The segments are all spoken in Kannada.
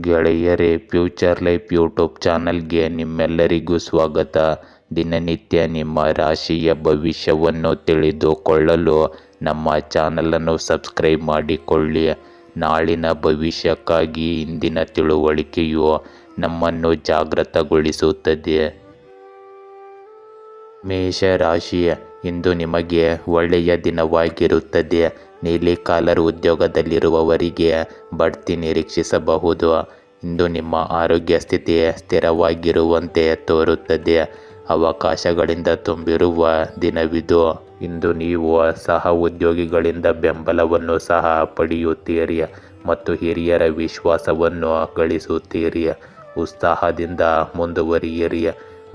ಗೆಳೆಯರೇ, ಫ್ಯೂಚರ್ ಲೈಫ್ ಯೂಟ್ಯೂಬ್ ಚಾನಲ್ಗೆ ನಿಮ್ಮೆಲ್ಲರಿಗೂ ಸ್ವಾಗತ. ದಿನನಿತ್ಯ ನಿಮ್ಮ ರಾಶಿಯ ಭವಿಷ್ಯವನ್ನು ತಿಳಿದುಕೊಳ್ಳಲು ನಮ್ಮ ಚಾನಲನ್ನು ಸಬ್ಸ್ಕ್ರೈಬ್ ಮಾಡಿಕೊಳ್ಳಿ. ನಾಳಿನ ಭವಿಷ್ಯಕ್ಕಾಗಿ ಇಂದಿನ ತಿಳುವಳಿಕೆಯು ನಮ್ಮನ್ನು ಜಾಗೃತಗೊಳಿಸುತ್ತದೆ. ಮೇಷ ರಾಶಿ, ಇಂದು ನಿಮಗೆ ಒಳ್ಳೆಯ ದಿನವಾಗಿರುತ್ತದೆ. ನೀಲಿ ಕಾಲರ್ ಉದ್ಯೋಗದಲ್ಲಿರುವವರಿಗೆ ಬಡ್ತಿ ನಿರೀಕ್ಷಿಸಬಹುದು. ಇಂದು ನಿಮ್ಮ ಆರೋಗ್ಯ ಸ್ಥಿತಿ ಸ್ಥಿರವಾಗಿರುವಂತೆ ತೋರುತ್ತದೆ. ಅವಕಾಶಗಳಿಂದ ತುಂಬಿರುವ ದಿನವಿದು. ಇಂದು ನೀವು ಸಹ ಉದ್ಯೋಗಿಗಳಿಂದ ಬೆಂಬಲವನ್ನು ಸಹ ಪಡೆಯುತ್ತೀರಿ ಮತ್ತು ಹಿರಿಯರ ವಿಶ್ವಾಸವನ್ನು ಗಳಿಸುತ್ತೀರಿ. ಉತ್ಸಾಹದಿಂದ ಮುಂದುವರಿಯಿರಿ.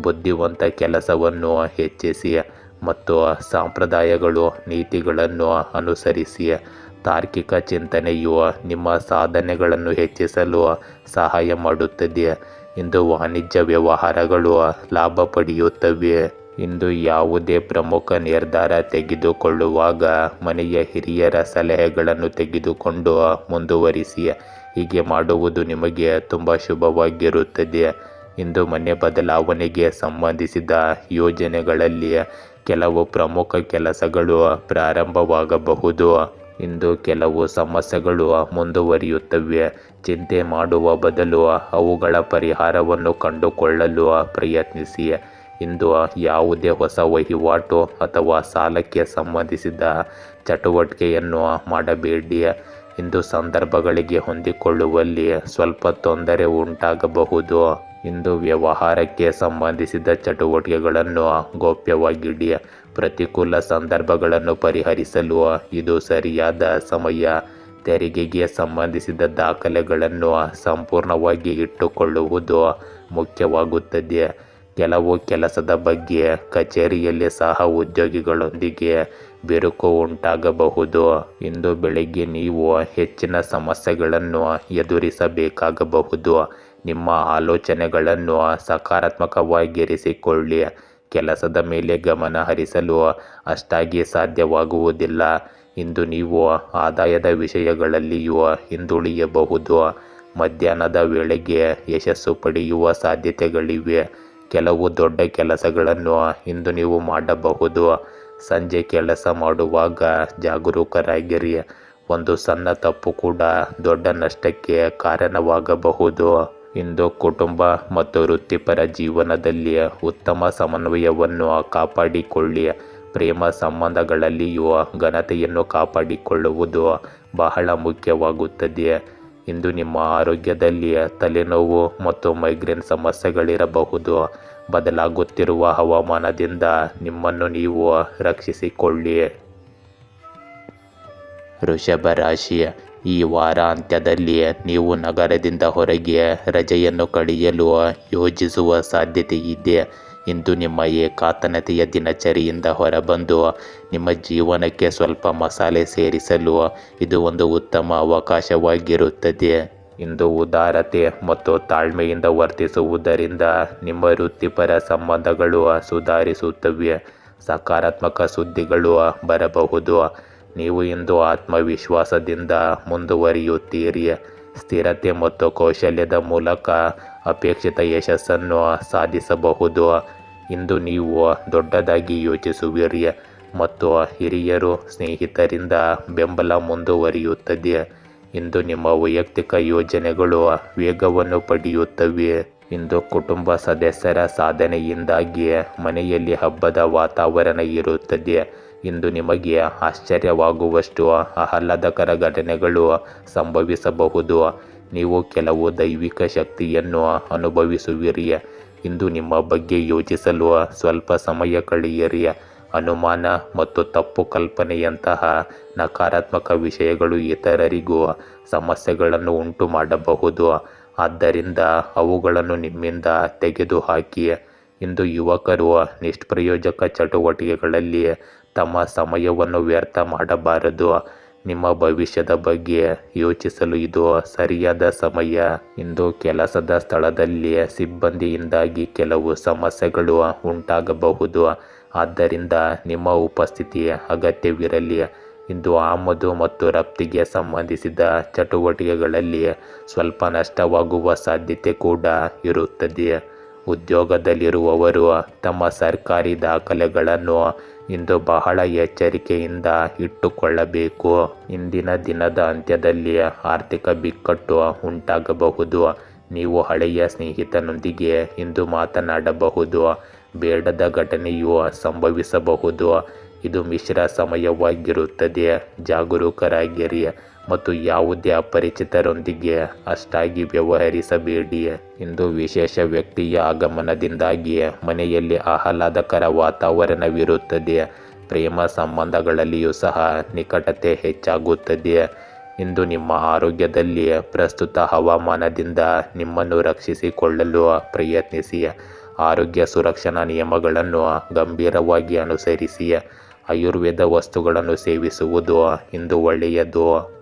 ಬುದ್ಧಿವಂತ ಕೆಲಸವನ್ನು ಹೆಚ್ಚಿಸಿ ಮತ್ತು ಸಂಪ್ರದಾಯಗಳು ನೀತಿಗಳನ್ನು ಅನುಸರಿಸಿ. ತಾರ್ಕಿಕ ಚಿಂತನೆಯು ನಿಮ್ಮ ಸಾಧನೆಗಳನ್ನು ಹೆಚ್ಚಿಸಲು ಸಹಾಯ ಮಾಡುತ್ತದೆ. ಇಂದು ವಾಣಿಜ್ಯ ವ್ಯವಹಾರಗಳು ಲಾಭ ಪಡೆಯುತ್ತವೆ. ಇಂದು ಯಾವುದೇ ಪ್ರಮುಖ ನಿರ್ಧಾರ ತೆಗೆದುಕೊಳ್ಳುವಾಗ ಮನೆಯ ಹಿರಿಯರ ಸಲಹೆಗಳನ್ನು ತೆಗೆದುಕೊಂಡು ಮುಂದುವರಿಸಿ. ಹೀಗೆ ಮಾಡುವುದು ನಿಮಗೆ ತುಂಬ ಶುಭವಾಗಿರುತ್ತದೆ. ಇಂದು ಮನೆ ಬದಲಾವಣೆಗೆ ಸಂಬಂಧಿಸಿದ ಯೋಜನೆಗಳಲ್ಲಿ ಕೆಲವು ಪ್ರಮುಖ ಕೆಲಸಗಳು ಪ್ರಾರಂಭವಾಗಬಹುದು. ಇಂದು ಕೆಲವು ಸಮಸ್ಯೆಗಳು ಮುಂದುವರಿಯುತ್ತವೆ. ಚಿಂತೆ ಮಾಡುವ ಬದಲು ಅವುಗಳ ಪರಿಹಾರವನ್ನು ಕಂಡುಕೊಳ್ಳಲು ಪ್ರಯತ್ನಿಸಿ. ಇಂದು ಯಾವುದೇ ಹೊಸ ವಹಿವಾಟು ಅಥವಾ ಸಾಲಕ್ಕೆ ಸಂಬಂಧಿಸಿದ ಚಟುವಟಿಕೆಯನ್ನು ಮಾಡಬೇಡಿ. ಇಂದು ಸಂದರ್ಭಗಳಿಗೆ ಹೊಂದಿಕೊಳ್ಳುವಲ್ಲಿ ಸ್ವಲ್ಪ ತೊಂದರೆ ಉಂಟಾಗಬಹುದು. ಇಂದು ವ್ಯವಹಾರಕ್ಕೆ ಸಂಬಂಧಿಸಿದ ಚಟುವಟಿಕೆಗಳನ್ನು ಗೌಪ್ಯವಾಗಿಡಿ. ಪ್ರತಿಕೂಲ ಸಂದರ್ಭಗಳನ್ನು ಪರಿಹರಿಸಲು ಇದು ಸರಿಯಾದ ಸಮಯ. ತೆರಿಗೆಗೆ ಸಂಬಂಧಿಸಿದ ದಾಖಲೆಗಳನ್ನು ಸಂಪೂರ್ಣವಾಗಿ ಇಟ್ಟುಕೊಳ್ಳುವುದು ಮುಖ್ಯವಾಗುತ್ತದೆ. ಕೆಲವು ಕೆಲಸದ ಬಗ್ಗೆ ಕಚೇರಿಯಲ್ಲಿ ಸಹ ಉದ್ಯೋಗಿಗಳೊಂದಿಗೆ ಬಿರುಕು ಉಂಟಾಗಬಹುದು. ಇಂದು ಬೆಳಿಗ್ಗೆ ನೀವು ಹೆಚ್ಚಿನ ಸಮಸ್ಯೆಗಳನ್ನು ಎದುರಿಸಬೇಕಾಗಬಹುದು. ನಿಮ್ಮ ಆಲೋಚನೆಗಳನ್ನು ಸಕಾರಾತ್ಮಕವಾಗಿರಿಸಿಕೊಳ್ಳಿ. ಕೆಲಸದ ಮೇಲೆ ಗಮನ ಹರಿಸಲು ಅಷ್ಟಾಗಿ ಸಾಧ್ಯವಾಗುವುದಿಲ್ಲ. ಇಂದು ನೀವು ಆದಾಯದ ವಿಷಯಗಳಲ್ಲಿಯೂ ಹಿಂದುಳಿಯಬಹುದು. ಮಧ್ಯಾಹ್ನದ ವೇಳೆಗೆ ಯಶಸ್ಸು ಪಡೆಯುವ ಸಾಧ್ಯತೆಗಳಿವೆ. ಕೆಲವು ದೊಡ್ಡ ಕೆಲಸಗಳನ್ನು ಇಂದು ನೀವು ಮಾಡಬಹುದು. ಸಂಜೆ ಕೆಲಸ ಮಾಡುವಾಗ ಜಾಗರೂಕರಾಗಿರಿ. ಒಂದು ಸಣ್ಣ ತಪ್ಪು ಕೂಡ ದೊಡ್ಡ ನಷ್ಟಕ್ಕೆ ಕಾರಣವಾಗಬಹುದು. ಇಂದು ಕುಟುಂಬ ಮತ್ತು ವೃತ್ತಿಪರ ಜೀವನದಲ್ಲಿ ಉತ್ತಮ ಸಮನ್ವಯವನ್ನು ಕಾಪಾಡಿಕೊಳ್ಳಿ. ಪ್ರೇಮ ಸಂಬಂಧಗಳಲ್ಲಿಯೂ ಘನತೆಯನ್ನು ಕಾಪಾಡಿಕೊಳ್ಳುವುದು ಬಹಳ ಮುಖ್ಯವಾಗುತ್ತದೆ. ಇಂದು ನಿಮ್ಮ ಆರೋಗ್ಯದಲ್ಲಿ ತಲೆನೋವು ಮತ್ತು ಮೈಗ್ರೇನ್ ಸಮಸ್ಯೆಗಳಿರಬಹುದು. ಬದಲಾಗುತ್ತಿರುವ ಹವಾಮಾನದಿಂದ ನಿಮ್ಮನ್ನು ನೀವು ರಕ್ಷಿಸಿಕೊಳ್ಳಿ. ವೃಷಭ ರಾಶಿ, ಈ ವಾರಾಂತ್ಯದಲ್ಲಿ ನೀವು ನಗರದಿಂದ ಹೊರಗೆ ರಜೆಯನ್ನು ಕಳೆಯಲು ಯೋಜಿಸುವ ಸಾಧ್ಯತೆಯಿದೆ. ಇಂದು ನಿಮ್ಮ ಏಕಾಂತತೆಯ ದಿನಚರಿಯಿಂದ ಹೊರಬಂದು ನಿಮ್ಮ ಜೀವನಕ್ಕೆ ಸ್ವಲ್ಪ ಮಸಾಲೆ ಸೇರಿಸಲು ಇದು ಒಂದು ಉತ್ತಮ ಅವಕಾಶವಾಗಿರುತ್ತದೆ. ಇಂದು ಉದಾರತೆ ಮತ್ತು ತಾಳ್ಮೆಯಿಂದ ವರ್ತಿಸುವುದರಿಂದ ನಿಮ್ಮ ವೃತ್ತಿಪರ ಸಂಬಂಧಗಳು ಸುಧಾರಿಸುತ್ತವೆ. ಸಕಾರಾತ್ಮಕ ಸುದ್ದಿಗಳು ಬರಬಹುದು. ನೀವು ಇಂದು ಆತ್ಮವಿಶ್ವಾಸದಿಂದ ಮುಂದುವರಿಯುತ್ತೀರಿ. ಸ್ಥಿರತೆ ಮತ್ತು ಕೌಶಲ್ಯದ ಮೂಲಕ ಅಪೇಕ್ಷಿತ ಯಶಸ್ಸನ್ನು ಸಾಧಿಸಬಹುದು. ಇಂದು ನೀವು ದೊಡ್ಡದಾಗಿ ಯೋಚಿಸುವಿರಿ ಮತ್ತು ಹಿರಿಯರು ಸ್ನೇಹಿತರಿಂದ ಬೆಂಬಲ ಮುಂದುವರಿಯುತ್ತದೆ. ಇಂದು ನಿಮ್ಮ ವೈಯಕ್ತಿಕ ಯೋಜನೆಗಳು ವೇಗವನ್ನು ಪಡೆಯುತ್ತವೆ. ಇಂದು ಕುಟುಂಬ ಸದಸ್ಯರ ಸಾಧನೆಯಿಂದಾಗಿ ಮನೆಯಲ್ಲಿ ಹಬ್ಬದ ವಾತಾವರಣ ಇರುತ್ತದೆ. ಇಂದು ನಿಮಗೆ ಆಶ್ಚರ್ಯವಾಗುವಷ್ಟು ಆಹ್ಲಾದಕರ ಘಟನೆಗಳು ಸಂಭವಿಸಬಹುದು. ನೀವು ಕೆಲವು ದೈವಿಕ ಶಕ್ತಿಯನ್ನು ಅನುಭವಿಸುವಿರಿ. ಇಂದು ನಿಮ್ಮ ಬಗ್ಗೆ ಯೋಚಿಸಲು ಸ್ವಲ್ಪ ಸಮಯ ಕಳೆಯಿರಿ. ಅನುಮಾನ ಮತ್ತು ತಪ್ಪು ಕಲ್ಪನೆಯಂತಹ ನಕಾರಾತ್ಮಕ ವಿಷಯಗಳು ಇತರರಿಗೂ ಸಮಸ್ಯೆಗಳನ್ನು ಉಂಟು ಮಾಡಬಹುದು. ಆದ್ದರಿಂದ ಅವುಗಳನ್ನು ನಿಮ್ಮಿಂದ ತೆಗೆದುಹಾಕಿ. ಇಂದು ಯುವಕರು ನಿಷ್ಪ್ರಯೋಜಕ ಚಟುವಟಿಕೆಗಳಲ್ಲಿ ತಮ್ಮ ಸಮಯವನ್ನು ವ್ಯರ್ಥ ಮಾಡಬಾರದು. ನಿಮ್ಮ ಭವಿಷ್ಯದ ಬಗ್ಗೆ ಯೋಚಿಸಲು ಇದು ಸರಿಯಾದ ಸಮಯ. ಇಂದು ಕೆಲಸದ ಸ್ಥಳದಲ್ಲಿ ಸಿಬ್ಬಂದಿಯಿಂದಾಗಿ ಕೆಲವು ಸಮಸ್ಯೆಗಳು ಉಂಟಾಗಬಹುದು. ಆದ್ದರಿಂದ ನಿಮ್ಮ ಉಪಸ್ಥಿತಿ ಅಗತ್ಯವಿರಲಿ. ಇಂದು ಆಮದು ಮತ್ತು ರಫ್ತಿಗೆ ಸಂಬಂಧಿಸಿದ ಚಟುವಟಿಕೆಗಳಲ್ಲಿ ಸ್ವಲ್ಪ ನಷ್ಟವಾಗುವ ಸಾಧ್ಯತೆ ಕೂಡ ಇರುತ್ತದೆ. ಉದ್ಯೋಗದಲ್ಲಿರುವವರು ತಮ್ಮ ಸರ್ಕಾರಿ ದಾಖಲೆಗಳನ್ನು ಇಂದು ಬಹಳ ಎಚ್ಚರಿಕೆಯಿಂದ ಇಟ್ಟುಕೊಳ್ಳಬೇಕು. ಇಂದಿನ ದಿನದ ಅಂತ್ಯದಲ್ಲಿ ಆರ್ಥಿಕ ಬಿಕ್ಕಟ್ಟು ಉಂಟಾಗಬಹುದು. ನೀವು ಹಳೆಯ ಸ್ನೇಹಿತನೊಂದಿಗೆ ಇಂದು ಮಾತನಾಡಬಹುದು. ಬೇಡದ ಘಟನೆಯು ಸಂಭವಿಸಬಹುದು. ಇದು ಮಿಶ್ರ ಸಮಯವಾಗಿರುತ್ತದೆ. ಜಾಗರೂಕರಾಗಿರಿ ಮತ್ತು ಯಾವುದೇ ಅಪರಿಚಿತರೊಂದಿಗೆ ಅಷ್ಟಾಗಿ ವ್ಯವಹರಿಸಬೇಡಿ. ಇಂದು ವಿಶೇಷ ವ್ಯಕ್ತಿಯ ಆಗಮನದಿಂದಾಗಿ ಮನೆಯಲ್ಲಿ ಆಹ್ಲಾದಕರ ವಾತಾವರಣವಿರುತ್ತದೆ. ಪ್ರೇಮ ಸಂಬಂಧಗಳಲ್ಲಿಯೂ ಸಹ ನಿಕಟತೆ ಹೆಚ್ಚಾಗುತ್ತದೆ. ಇಂದು ನಿಮ್ಮ ಆರೋಗ್ಯದಲ್ಲಿ ಪ್ರಸ್ತುತ ಹವಾಮಾನದಿಂದ ನಿಮ್ಮನ್ನು ರಕ್ಷಿಸಿಕೊಳ್ಳಲು ಪ್ರಯತ್ನಿಸಿ. ಆರೋಗ್ಯ ಸುರಕ್ಷಣಾ ನಿಯಮಗಳನ್ನು ಗಂಭೀರವಾಗಿ ಅನುಸರಿಸಿ. ಆಯುರ್ವೇದ ವಸ್ತುಗಳನ್ನು ಸೇವಿಸುವುದು ಇಂದು ಒಳ್ಳೆಯದು.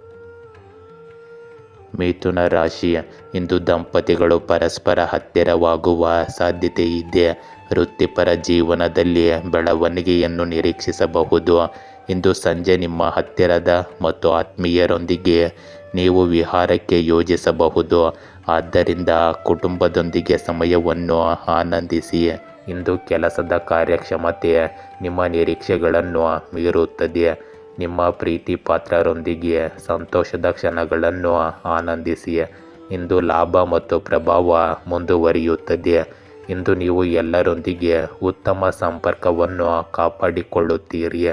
ಮಿಥುನ ರಾಶಿ, ಇಂದು ದಂಪತಿಗಳು ಪರಸ್ಪರ ಹತ್ತಿರವಾಗುವ ಸಾಧ್ಯತೆ ಇದೆ. ವೃತ್ತಿಪರ ಜೀವನದಲ್ಲಿ ಬೆಳವಣಿಗೆಯನ್ನು ನಿರೀಕ್ಷಿಸಬಹುದು. ಇಂದು ಸಂಜೆ ನಿಮ್ಮ ಹತ್ತಿರದ ಮತ್ತು ಆತ್ಮೀಯರೊಂದಿಗೆ ನೀವು ವಿಹಾರಕ್ಕೆ ಯೋಜಿಸಬಹುದು. ಆದ್ದರಿಂದ ಕುಟುಂಬದೊಂದಿಗೆ ಸಮಯವನ್ನು ಆನಂದಿಸಿ. ಇಂದು ಕೆಲಸದ ಕಾರ್ಯಕ್ಷಮತೆ ನಿಮ್ಮ ನಿರೀಕ್ಷೆಗಳನ್ನು ಮೀರುತ್ತದೆ. ನಿಮ್ಮ ಪ್ರೀತಿ ಪಾತ್ರರೊಂದಿಗೆ ಸಂತೋಷದ ಕ್ಷಣಗಳನ್ನು ಆನಂದಿಸಿ. ಇಂದು ಲಾಭ ಮತ್ತು ಪ್ರಭಾವ ಮುಂದುವರಿಯುತ್ತದೆ. ಇಂದು ನೀವು ಎಲ್ಲರೊಂದಿಗೆ ಉತ್ತಮ ಸಂಪರ್ಕವನ್ನು ಕಾಪಾಡಿಕೊಳ್ಳುತ್ತೀರಿ.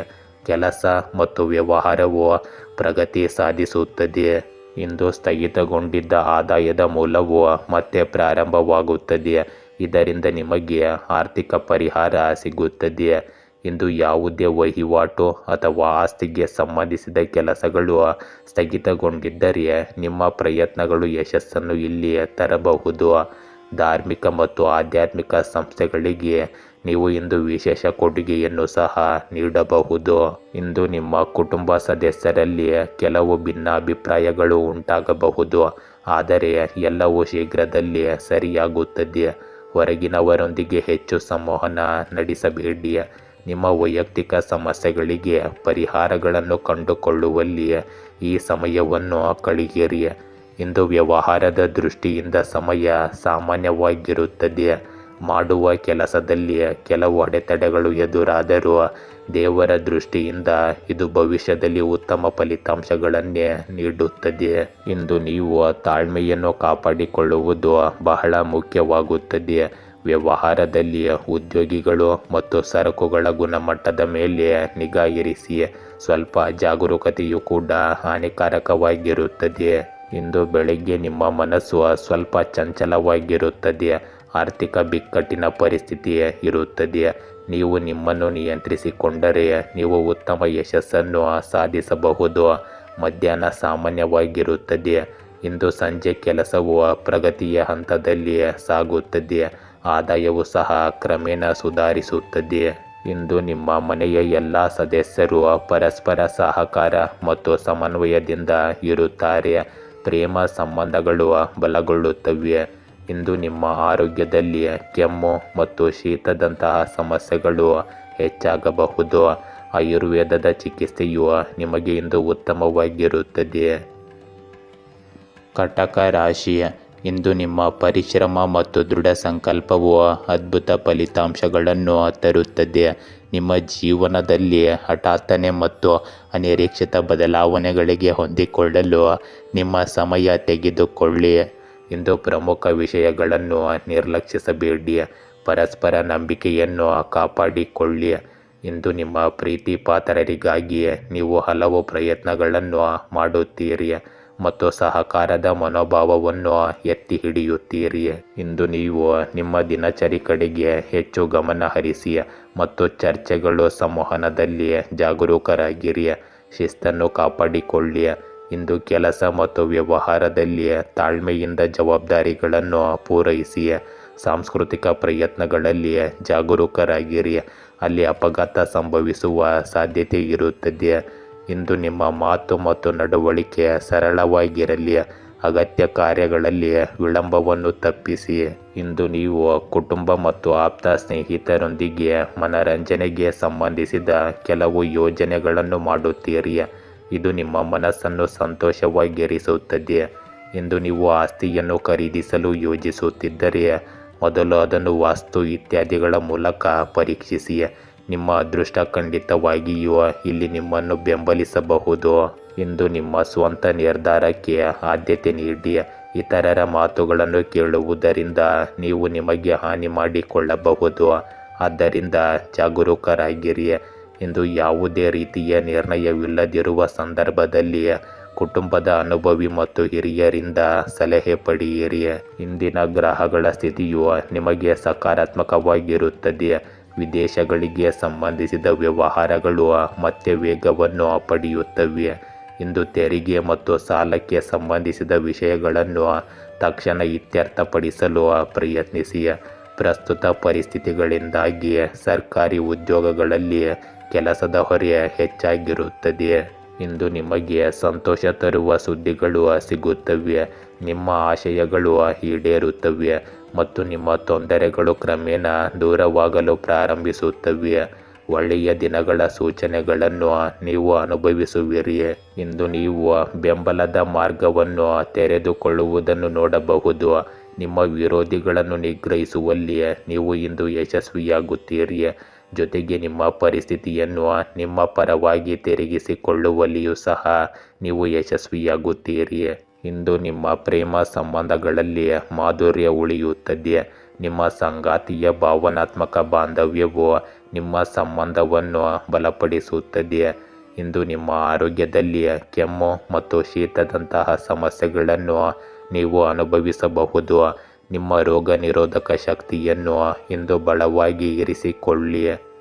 ಕೆಲಸ ಮತ್ತು ವ್ಯವಹಾರವು ಪ್ರಗತಿ ಸಾಧಿಸುತ್ತದೆ. ಇಂದು ಸ್ಥಗಿತಗೊಂಡಿದ್ದ ಆದಾಯದ ಮೂಲವು ಮತ್ತೆ ಪ್ರಾರಂಭವಾಗುತ್ತದೆ. ಇದರಿಂದ ನಿಮಗೆ ಆರ್ಥಿಕ ಪರಿಹಾರ ಸಿಗುತ್ತದೆ. ಇಂದು ಯಾವುದೇ ವಹಿವಾಟು ಅಥವಾ ಆಸ್ತಿಗೆ ಸಂಬಂಧಿಸಿದ ಕೆಲಸಗಳು ಸ್ಥಗಿತಗೊಂಡಿದ್ದರೆ ನಿಮ್ಮ ಪ್ರಯತ್ನಗಳು ಯಶಸ್ಸನ್ನು ಇಲ್ಲಿ ತರಬಹುದು. ಧಾರ್ಮಿಕ ಮತ್ತು ಆಧ್ಯಾತ್ಮಿಕ ಸಂಸ್ಥೆಗಳಿಗೆ ನೀವು ಇಂದು ವಿಶೇಷ ಕೊಡುಗೆಯನ್ನು ಸಹ ನೀಡಬಹುದು. ಇಂದು ನಿಮ್ಮ ಕುಟುಂಬ ಸದಸ್ಯರಲ್ಲಿ ಕೆಲವು ಭಿನ್ನಾಭಿಪ್ರಾಯಗಳು ಉಂಟಾಗಬಹುದು. ಆದರೆ ಎಲ್ಲವೂ ಶೀಘ್ರದಲ್ಲೇ ಸರಿಯಾಗುತ್ತದೆ. ಹೊರಗಿನವರೊಂದಿಗೆ ಹೆಚ್ಚು ಸಂವಹನ ನಡೆಸಬೇಡಿ. ನಿಮ್ಮ ವೈಯಕ್ತಿಕ ಸಮಸ್ಯೆಗಳಿಗೆ ಪರಿಹಾರಗಳನ್ನು ಕಂಡುಕೊಳ್ಳುವಲ್ಲಿ ಈ ಸಮಯವನ್ನು ಕಳೆಯಿರಿ. ಇಂದು ವ್ಯವಹಾರದ ದೃಷ್ಟಿಯಿಂದ ಸಮಯ ಸಾಮಾನ್ಯವಾಗಿರುತ್ತದೆ. ಮಾಡುವ ಕೆಲಸದಲ್ಲಿ ಕೆಲವು ಅಡೆತಡೆಗಳು ಎದುರಾದರೂ ದೇವರ ದೃಷ್ಟಿಯಿಂದ ಇದು ಭವಿಷ್ಯದಲ್ಲಿ ಉತ್ತಮ ಫಲಿತಾಂಶಗಳನ್ನೇ ನೀಡುತ್ತದೆ. ಇಂದು ನೀವು ತಾಳ್ಮೆಯನ್ನು ಕಾಪಾಡಿಕೊಳ್ಳುವುದು ಬಹಳ ಮುಖ್ಯವಾಗುತ್ತದೆ. ವ್ಯವಹಾರದಲ್ಲಿ ಉದ್ಯೋಗಿಗಳು ಮತ್ತು ಸರಕುಗಳ ಗುಣಮಟ್ಟದ ಮೇಲೆ ನಿಗಾ ಇರಿಸಿ. ಸ್ವಲ್ಪ ಜಾಗರೂಕತೆಯು ಕೂಡ ಹಾನಿಕಾರಕವಾಗಿರುತ್ತದೆ. ಇಂದು ಬೆಳಗ್ಗೆ ನಿಮ್ಮ ಮನಸ್ಸು ಸ್ವಲ್ಪ ಚಂಚಲವಾಗಿರುತ್ತದೆ. ಆರ್ಥಿಕ ಬಿಕ್ಕಟ್ಟಿನ ಪರಿಸ್ಥಿತಿ ಇರುತ್ತದೆ. ನೀವು ನಿಮ್ಮನ್ನು ನಿಯಂತ್ರಿಸಿಕೊಂಡರೆ ನೀವು ಉತ್ತಮ ಯಶಸ್ಸನ್ನು ಸಾಧಿಸಬಹುದು. ಮಧ್ಯಾಹ್ನ ಸಾಮಾನ್ಯವಾಗಿರುತ್ತದೆ. ಇಂದು ಸಂಜೆ ಕೆಲಸವು ಪ್ರಗತಿಯ ಹಂತದಲ್ಲಿ ಸಾಗುತ್ತದೆ. ಆದಾಯವು ಸಹ ಕ್ರಮೇಣ ಸುಧಾರಿಸುತ್ತದೆ. ಇಂದು ನಿಮ್ಮ ಮನೆಯ ಎಲ್ಲ ಸದಸ್ಯರು ಪರಸ್ಪರ ಸಹಕಾರ ಮತ್ತು ಸಮನ್ವಯದಿಂದ ಇರುತ್ತಾರೆ. ಪ್ರೇಮ ಸಂಬಂಧಗಳು ಬಲಗೊಳ್ಳುತ್ತವೆ. ಇಂದು ನಿಮ್ಮ ಆರೋಗ್ಯದಲ್ಲಿ ಕೆಮ್ಮು ಮತ್ತು ಶೀತದಂತಹ ಸಮಸ್ಯೆಗಳು ಹೆಚ್ಚಾಗಬಹುದು. ಆಯುರ್ವೇದದ ಚಿಕಿತ್ಸೆಯು ನಿಮಗೆ ಇಂದು ಉತ್ತಮವಾಗಿರುತ್ತದೆ. ಕಟಕ ರಾಶಿ, ಇಂದು ನಿಮ್ಮ ಪರಿಶ್ರಮ ಮತ್ತು ದೃಢ ಸಂಕಲ್ಪವು ಅದ್ಭುತ ಫಲಿತಾಂಶಗಳನ್ನು ತರುತ್ತದೆ. ನಿಮ್ಮ ಜೀವನದಲ್ಲಿ ಹಠಾತ್ತನೆ ಮತ್ತು ಅನಿರೀಕ್ಷಿತ ಬದಲಾವಣೆಗಳಿಗೆ ಹೊಂದಿಕೊಳ್ಳಲು ನಿಮ್ಮ ಸಮಯ ತೆಗೆದುಕೊಳ್ಳಿ. ಇಂದು ಪ್ರಮುಖ ವಿಷಯಗಳನ್ನು ನಿರ್ಲಕ್ಷಿಸಬೇಡಿ. ಪರಸ್ಪರ ನಂಬಿಕೆಯನ್ನು ಕಾಪಾಡಿಕೊಳ್ಳಿ. ಇಂದು ನಿಮ್ಮ ಪ್ರೀತಿ ಪಾತ್ರರಿಗಾಗಿ ನೀವು ಹಲವು ಪ್ರಯತ್ನಗಳನ್ನು ಮಾಡುತ್ತೀರಿ ಮತ್ತು ಸಹಕಾರದ ಮನೋಭಾವವನ್ನು ಎತ್ತಿ ಹಿಡಿಯುತ್ತೀರಿ. ಇಂದು ನೀವು ನಿಮ್ಮ ದಿನಚರಿ ಕಡೆಗೆ ಹೆಚ್ಚು ಗಮನ ಹರಿಸಿ ಮತ್ತು ಚರ್ಚೆಗಳು ಸಂವಹನದಲ್ಲಿ ಜಾಗರೂಕರಾಗಿರಿ. ಶಿಸ್ತನ್ನು ಕಾಪಾಡಿಕೊಳ್ಳಿ. ಇಂದು ಕೆಲಸ ಮತ್ತು ವ್ಯವಹಾರದಲ್ಲಿ ತಾಳ್ಮೆಯಿಂದ ಜವಾಬ್ದಾರಿಗಳನ್ನು ಪೂರೈಸಿ. ಸಾಂಸ್ಕೃತಿಕ ಪ್ರಯತ್ನಗಳಲ್ಲಿ ಜಾಗರೂಕರಾಗಿರಿ. ಅಲ್ಲಿ ಅಪಘಾತ ಸಂಭವಿಸುವ ಸಾಧ್ಯತೆ ಇರುತ್ತದೆ. ಇಂದು ನಿಮ್ಮ ಮಾತು ಮತ್ತು ನಡವಳಿಕೆ ಸರಳವಾಗಿರಲಿ. ಅಗತ್ಯ ಕಾರ್ಯಗಳಲ್ಲಿ ವಿಳಂಬವನ್ನು ತಪ್ಪಿಸಿ. ಇಂದು ನೀವು ಕುಟುಂಬ ಮತ್ತು ಆಪ್ತ ಸ್ನೇಹಿತರೊಂದಿಗೆ ಮನರಂಜನೆಗೆ ಸಂಬಂಧಿಸಿದ ಕೆಲವು ಯೋಜನೆಗಳನ್ನು ಮಾಡುತ್ತೀರಿ. ಇದು ನಿಮ್ಮ ಮನಸ್ಸನ್ನು ಸಂತೋಷವಾಗಿರಿಸುತ್ತದೆ. ಇಂದು ನೀವು ಆಸ್ತಿಯನ್ನು ಖರೀದಿಸಲು ಯೋಜಿಸುತ್ತಿದ್ದರೆ ಮೊದಲು ಅದನ್ನು ವಾಸ್ತು ಇತ್ಯಾದಿಗಳ ಮೂಲಕ ಪರೀಕ್ಷಿಸಿ. ನಿಮ್ಮ ಅದೃಷ್ಟ ಖಂಡಿತವಾಗಿಯೂ ಇಲ್ಲಿ ನಿಮ್ಮನ್ನು ಬೆಂಬಲಿಸಬಹುದು. ಇಂದು ನಿಮ್ಮ ಸ್ವಂತ ನಿರ್ಧಾರಕ್ಕೆ ಆದ್ಯತೆ ನೀಡಿ. ಇತರರ ಮಾತುಗಳನ್ನು ಕೇಳುವುದರಿಂದ ನೀವು ನಿಮಗೆ ಹಾನಿ ಮಾಡಿಕೊಳ್ಳಬಹುದು. ಆದ್ದರಿಂದ ಜಾಗರೂಕರಾಗಿರಿ. ಇಂದು ಯಾವುದೇ ರೀತಿಯ ನಿರ್ಣಯವಿಲ್ಲದಿರುವ ಸಂದರ್ಭದಲ್ಲಿ ಕುಟುಂಬದ ಅನುಭವಿ ಮತ್ತು ಹಿರಿಯರಿಂದ ಸಲಹೆ ಪಡೆಯಿರಿ. ಇಂದಿನ ಗ್ರಹಗಳ ಸ್ಥಿತಿಯು ನಿಮಗೆ ಸಕಾರಾತ್ಮಕವಾಗಿರುತ್ತದೆ. ವಿದೇಶಗಳಿಗೆ ಸಂಬಂಧಿಸಿದ ವ್ಯವಹಾರಗಳು ಮತ್ತೆ ವೇಗವನ್ನು ಪಡೆಯುತ್ತವೆ. ಇಂದು ತೆರಿಗೆ ಮತ್ತು ಸಾಲಕ್ಕೆ ಸಂಬಂಧಿಸಿದ ವಿಷಯಗಳನ್ನು ತಕ್ಷಣ ಇತ್ಯರ್ಥಪಡಿಸಲು ಪ್ರಯತ್ನಿಸಿ. ಪ್ರಸ್ತುತ ಪರಿಸ್ಥಿತಿಗಳಿಂದಾಗಿ ಸರ್ಕಾರಿ ಉದ್ಯೋಗಗಳಲ್ಲಿ ಕೆಲಸದ ಹೊರೆ ಹೆಚ್ಚಾಗಿರುತ್ತದೆ. ಇಂದು ನಿಮಗೆ ಸಂತೋಷ ತರುವ ಸುದ್ದಿಗಳು ಸಿಗುತ್ತವೆ. ನಿಮ್ಮ ಆಶಯಗಳು ಈಡೇರುತ್ತವೆ ಮತ್ತು ನಿಮ್ಮ ತೊಂದರೆಗಳು ಕ್ರಮೇಣ ದೂರವಾಗಲು ಪ್ರಾರಂಭಿಸುತ್ತವೆ. ಒಳ್ಳೆಯ ದಿನಗಳ ಸೂಚನೆಗಳನ್ನು ನೀವು ಅನುಭವಿಸುವಿರಿ. ಇಂದು ನೀವು ಬೆಂಬಲದ ಮಾರ್ಗವನ್ನು ತೆರೆದುಕೊಳ್ಳುವುದನ್ನು ನೋಡಬಹುದು. ನಿಮ್ಮ ವಿರೋಧಿಗಳನ್ನು ನಿಗ್ರಹಿಸುವಲ್ಲಿ ನೀವು ಇಂದು ಯಶಸ್ವಿಯಾಗುತ್ತೀರಿ. ಜೊತೆಗೆ ನಿಮ್ಮ ಪರಿಸ್ಥಿತಿಯನ್ನು ನಿಮ್ಮ ಪರವಾಗಿ ತಿರುಗಿಸಿಕೊಳ್ಳುವಲ್ಲಿಯೂ ಸಹ ನೀವು ಯಶಸ್ವಿಯಾಗುತ್ತೀರಿ. ಇಂದು ನಿಮ್ಮ ಪ್ರೇಮ ಸಂಬಂಧಗಳಲ್ಲಿ ಮಾಧುರ್ಯ ಉಳಿಯುತ್ತದೆ. ನಿಮ್ಮ ಸಂಗಾತಿಯ ಭಾವನಾತ್ಮಕ ಬಾಂಧವ್ಯವು ನಿಮ್ಮ ಸಂಬಂಧವನ್ನು ಬಲಪಡಿಸುತ್ತದೆ. ಇಂದು ನಿಮ್ಮ ಆರೋಗ್ಯದಲ್ಲಿ ಕೆಮ್ಮು ಮತ್ತು ಶೀತದಂತಹ ಸಮಸ್ಯೆಗಳನ್ನು ನೀವು ಅನುಭವಿಸಬಹುದು. ನಿಮ್ಮ ರೋಗ ನಿರೋಧಕ ಶಕ್ತಿಯನ್ನು ಇಂದು ಬಲವಾಗಿ ಇರಿಸಿಕೊಳ್ಳಿ.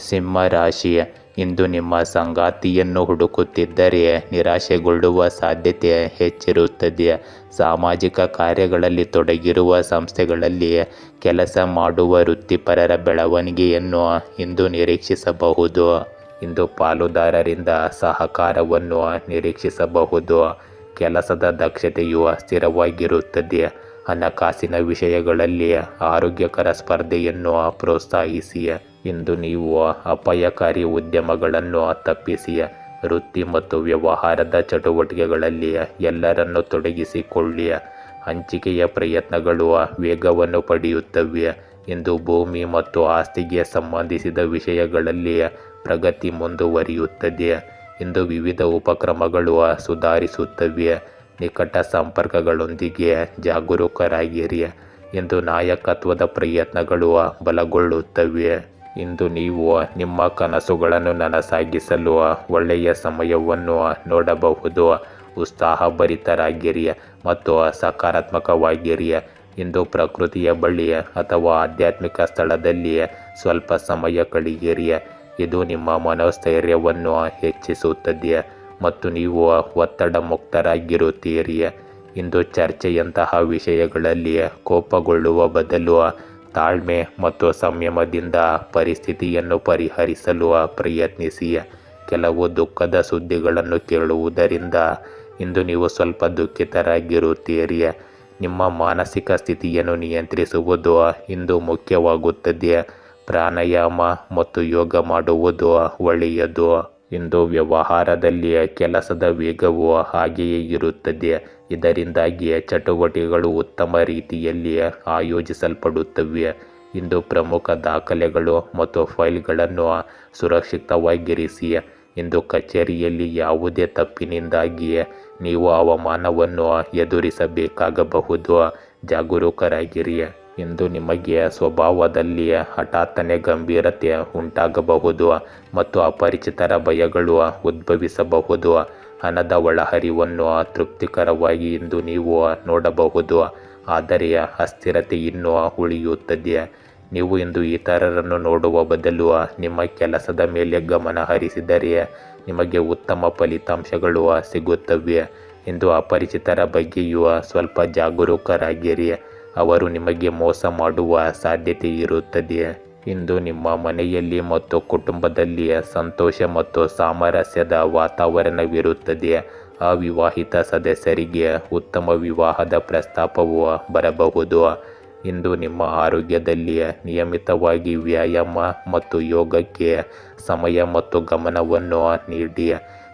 ಸಿಂಹ ರಾಶಿ, ಇಂದು ನಿಮ್ಮ ಸಂಗಾತಿಯನ್ನು ಹುಡುಕುತ್ತಿದ್ದರೆ ನಿರಾಶೆಗೊಳ್ಳುವ ಸಾಧ್ಯತೆ ಹೆಚ್ಚಿರುತ್ತದೆ. ಸಾಮಾಜಿಕ ಕಾರ್ಯಗಳಲ್ಲಿ ತೊಡಗಿರುವ ಸಂಸ್ಥೆಗಳಲ್ಲಿ ಕೆಲಸ ಮಾಡುವ ವೃತ್ತಿಪರರ ಬೆಳವಣಿಗೆಯನ್ನು ಇಂದು ನಿರೀಕ್ಷಿಸಬಹುದು. ಇಂದು ಪಾಲುದಾರರಿಂದ ಸಹಕಾರವನ್ನು ನಿರೀಕ್ಷಿಸಬಹುದು. ಕೆಲಸದ ದಕ್ಷತೆಯು ಸ್ಥಿರವಾಗಿರುತ್ತದೆ. ಹಣಕಾಸಿನ ವಿಷಯಗಳಲ್ಲಿ ಆರೋಗ್ಯಕರ ಸ್ಪರ್ಧೆಯನ್ನು ಪ್ರೋತ್ಸಾಹಿಸಿ. ಇಂದು ನೀವು ಅಪಾಯಕಾರಿ ಉದ್ಯಮಗಳನ್ನು ತಪ್ಪಿಸಿ. ವೃತ್ತಿ ಮತ್ತು ವ್ಯವಹಾರದ ಚಟುವಟಿಕೆಗಳಲ್ಲಿ ಎಲ್ಲರನ್ನು ತೊಡಗಿಸಿಕೊಳ್ಳಿ. ಹಂಚಿಕೆಯ ಪ್ರಯತ್ನಗಳು ವೇಗವನ್ನು ಪಡೆಯುತ್ತವೆ. ಇಂದು ಭೂಮಿ ಮತ್ತು ಆಸ್ತಿಗೆ ಸಂಬಂಧಿಸಿದ ವಿಷಯಗಳಲ್ಲಿ ಪ್ರಗತಿ ಮುಂದುವರಿಯುತ್ತದೆ. ಇಂದು ವಿವಿಧ ಉಪಕ್ರಮಗಳು ಸುಧಾರಿಸುತ್ತವೆ. ನಿಕಟ ಸಂಪರ್ಕಗಳೊಂದಿಗೆ ಜಾಗರೂಕರಾಗಿರಿ. ಇಂದು ನಾಯಕತ್ವದ ಪ್ರಯತ್ನಗಳು ಬಲಗೊಳ್ಳುತ್ತವೆ. ಇಂದು ನೀವು ನಿಮ್ಮ ಕನಸುಗಳನ್ನು ನನಸಾಗಿಸಲು ಒಳ್ಳೆಯ ಸಮಯವನ್ನು ನೋಡಬಹುದು. ಉತ್ಸಾಹಭರಿತರಾಗಿರಿ ಮತ್ತು ಸಕಾರಾತ್ಮಕವಾಗಿರಿ. ಇಂದು ಪ್ರಕೃತಿಯ ಬಳಿ ಅಥವಾ ಆಧ್ಯಾತ್ಮಿಕ ಸ್ಥಳದಲ್ಲಿ ಸ್ವಲ್ಪ ಸಮಯ ಕಳೆಯಿರಿ. ಇದು ನಿಮ್ಮ ಮನೋಸ್ಥೈರ್ಯವನ್ನು ಹೆಚ್ಚಿಸುತ್ತದೆ ಮತ್ತು ನೀವು ಒತ್ತಡ ಮುಕ್ತರಾಗಿರುತ್ತೀರಿ. ಇಂದು ಚರ್ಚೆಯಂತಹ ವಿಷಯಗಳಲ್ಲಿ ಕೋಪಗೊಳ್ಳುವ ಬದಲು ತಾಳ್ಮೆ ಮತ್ತು ಸಂಯಮದಿಂದ ಪರಿಸ್ಥಿತಿಯನ್ನು ಪರಿಹರಿಸಲು ಪ್ರಯತ್ನಿಸಿ. ಕೆಲವು ದುಃಖದ ಸುದ್ದಿಗಳನ್ನು ಕೇಳುವುದರಿಂದ ಇಂದು ನೀವು ಸ್ವಲ್ಪ ದುಃಖಿತರಾಗಿರುತ್ತೀರಿ. ನಿಮ್ಮ ಮಾನಸಿಕ ಸ್ಥಿತಿಯನ್ನು ನಿಯಂತ್ರಿಸುವುದು ಇಂದು ಮುಖ್ಯವಾಗುತ್ತದೆ. ಪ್ರಾಣಾಯಾಮ ಮತ್ತು ಯೋಗ ಮಾಡುವುದು ಒಳ್ಳೆಯದು. ಇಂದು ವ್ಯವಹಾರದಲ್ಲಿ ಕೆಲಸದ ವೇಗವು ಹಾಗೆಯೇ ಇರುತ್ತದೆ. ಇದರಿಂದಾಗಿ ಚಟುವಟಿಕೆಗಳು ಉತ್ತಮ ರೀತಿಯಲ್ಲಿ ಆಯೋಜಿಸಲ್ಪಡುತ್ತವೆ. ಇಂದು ಪ್ರಮುಖ ದಾಖಲೆಗಳು ಮತ್ತು ಫೈಲ್ಗಳನ್ನು ಸುರಕ್ಷಿತವಾಗಿರಿಸಿ. ಇಂದು ಕಚೇರಿಯಲ್ಲಿ ಯಾವುದೇ ತಪ್ಪಿನಿಂದಾಗಿ ನೀವು ಅವಮಾನವನ್ನು ಎದುರಿಸಬೇಕಾಗಬಹುದು. ಜಾಗರೂಕರಾಗಿರಿ. ಇಂದು ನಿಮಗೆ ಸ್ವಭಾವದಲ್ಲಿ ಹಠಾತ್ತನೆ ಗಂಭೀರತೆ ಉಂಟಾಗಬಹುದು ಮತ್ತು ಅಪರಿಚಿತರ ಭಯಗಳು ಉದ್ಭವಿಸಬಹುದು. ಹಣದ ಒಳಹರಿವನ್ನು ತೃಪ್ತಿಕರವಾಗಿ ಇಂದು ನೀವು ನೋಡಬಹುದು, ಆದರೆ ಅಸ್ಥಿರತೆ ಇನ್ನೂ ಉಳಿಯುತ್ತದೆ. ನೀವು ಇಂದು ಇತರರನ್ನು ನೋಡುವ ಬದಲು ನಿಮ್ಮ ಕೆಲಸದ ಮೇಲೆ ಗಮನ ಹರಿಸಿದರೆ ನಿಮಗೆ ಉತ್ತಮ ಫಲಿತಾಂಶಗಳು ಸಿಗುತ್ತವೆ. ಇಂದು ಅಪರಿಚಿತರ ಬಗ್ಗೆಯೂ ಸ್ವಲ್ಪ ಜಾಗರೂಕರಾಗಿರಿ. ಅವರು ನಿಮಗೆ ಮೋಸ ಮಾಡುವ ಸಾಧ್ಯತೆ ಇರುತ್ತದೆ. ಇಂದು ನಿಮ್ಮ ಮನೆಯಲ್ಲಿ ಮತ್ತು ಕುಟುಂಬದಲ್ಲಿ ಸಂತೋಷ ಮತ್ತು ಸಾಮರಸ್ಯದ ವಾತಾವರಣವಿರುತ್ತದೆ. ಅವಿವಾಹಿತ ಸದಸ್ಯರಿಗೆ ಉತ್ತಮ ವಿವಾಹದ ಪ್ರಸ್ತಾಪವು ಬರಬಹುದು. ಇಂದು ನಿಮ್ಮ ಆರೋಗ್ಯದಲ್ಲಿ ನಿಯಮಿತವಾಗಿ ವ್ಯಾಯಾಮ ಮತ್ತು ಯೋಗಕ್ಕೆ ಸಮಯ ಮತ್ತು ಗಮನವನ್ನು ನೀಡಿ.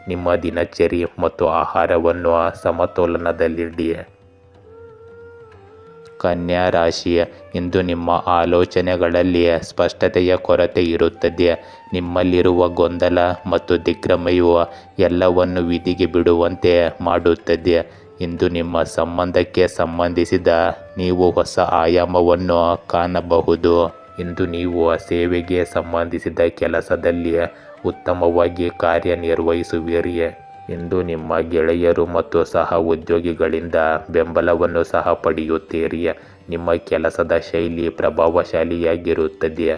ನಿಮ್ಮ ದಿನಚರಿ ಮತ್ತು ಆಹಾರವನ್ನು ಸಮತೋಲನದಲ್ಲಿಡಿ. ಕನ್ಯಾ ರಾಶಿ, ಇಂದು ನಿಮ್ಮ ಆಲೋಚನೆಗಳಲ್ಲಿ ಸ್ಪಷ್ಟತೆಯ ಕೊರತೆ ಇರುತ್ತದೆ. ನಿಮ್ಮಲ್ಲಿರುವ ಗೊಂದಲ ಮತ್ತು ದಿಗ್ಭ್ರಮೆಯು ಎಲ್ಲವನ್ನು ವಿಧಿಗೆ ಬಿಡುವಂತೆ ಮಾಡುತ್ತದೆ. ಇಂದು ನಿಮ್ಮ ಸಂಬಂಧಕ್ಕೆ ಸಂಬಂಧಿಸಿದ ನೀವು ಹೊಸ ಆಯಾಮವನ್ನು ಕಾಣಬಹುದು. ಇಂದು ನೀವು ಸೇವೆಗೆ ಸಂಬಂಧಿಸಿದ ಕೆಲಸದಲ್ಲಿ ಉತ್ತಮವಾಗಿ ಕಾರ್ಯನಿರ್ವಹಿಸುವಿರಿ. ಇಂದು ನಿಮ್ಮ ಗೆಳೆಯರು ಮತ್ತು ಸಹ ಉದ್ಯೋಗಿಗಳಿಂದ ಬೆಂಬಲವನ್ನು ಸಹ ಪಡೆಯುತ್ತೀರಿ. ನಿಮ್ಮ ಕೆಲಸದ ಶೈಲಿ ಪ್ರಭಾವಶಾಲಿಯಾಗಿರುತ್ತದೆ.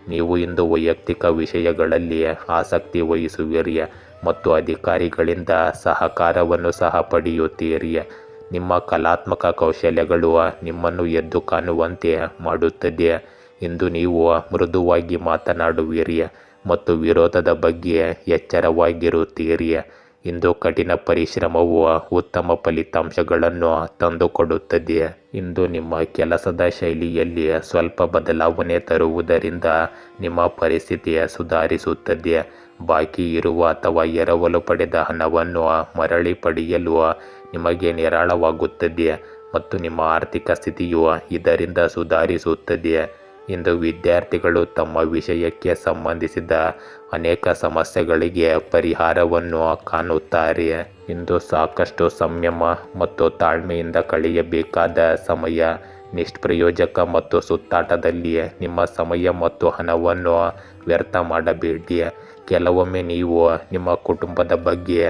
ನೀವು ಇಂದು ವೈಯಕ್ತಿಕ ವಿಷಯಗಳಲ್ಲಿ ಆಸಕ್ತಿ ವಹಿಸುವಿರಿ ಮತ್ತು ಅಧಿಕಾರಿಗಳಿಂದ ಸಹಕಾರವನ್ನು ಸಹ ಪಡೆಯುತ್ತೀರಿ. ನಿಮ್ಮ ಕಲಾತ್ಮಕ ಕೌಶಲ್ಯಗಳು ನಿಮ್ಮನ್ನು ಎದ್ದು ಕಾಣುವಂತೆ ಮಾಡುತ್ತದೆ. ಇಂದು ನೀವು ಮೃದುವಾಗಿ ಮಾತನಾಡುವಿರಿ ಮತ್ತು ವಿರೋಧದ ಬಗ್ಗೆ ಎಚ್ಚರವಾಗಿರುತ್ತೀರಿ. ಇಂದು ಕಠಿಣ ಪರಿಶ್ರಮವು ಉತ್ತಮ ಫಲಿತಾಂಶಗಳನ್ನು ತಂದುಕೊಡುತ್ತದೆ. ಇಂದು ನಿಮ್ಮ ಕೆಲಸದ ಶೈಲಿಯಲ್ಲಿ ಸ್ವಲ್ಪ ಬದಲಾವಣೆ ತರುವುದರಿಂದ ನಿಮ್ಮ ಪರಿಸ್ಥಿತಿ ಸುಧಾರಿಸುತ್ತದೆ. ಬಾಕಿ ಇರುವ ಅಥವಾ ಎರವಲು ಪಡೆದ ಹಣವನ್ನು ಮರಳಿ ಪಡೆಯಲು ನಿಮಗೆ ನಿರಾಳವಾಗುತ್ತದೆ ಮತ್ತು ನಿಮ್ಮ ಆರ್ಥಿಕ ಸ್ಥಿತಿಯು ಇದರಿಂದ ಸುಧಾರಿಸುತ್ತದೆ. ಇಂದು ವಿದ್ಯಾರ್ಥಿಗಳು ತಮ್ಮ ವಿಷಯಕ್ಕೆ ಸಂಬಂಧಿಸಿದ ಅನೇಕ ಸಮಸ್ಯೆಗಳಿಗೆ ಪರಿಹಾರವನ್ನು ಕಾಣುತ್ತಾರೆ. ಇಂದು ಸಾಕಷ್ಟು ಸಂಯಮ ಮತ್ತು ತಾಳ್ಮೆಯಿಂದ ಕಳೆಯಬೇಕಾದ ಸಮಯ. ನಿಷ್ಪ್ರಯೋಜಕ ಮತ್ತು ಸುತ್ತಾಟದಲ್ಲಿ ನಿಮ್ಮ ಸಮಯ ಮತ್ತು ಹಣವನ್ನು ವ್ಯರ್ಥ ಮಾಡಬೇಡಿ. ಕೆಲವೊಮ್ಮೆ ನೀವು ನಿಮ್ಮ ಕುಟುಂಬದ ಬಗ್ಗೆ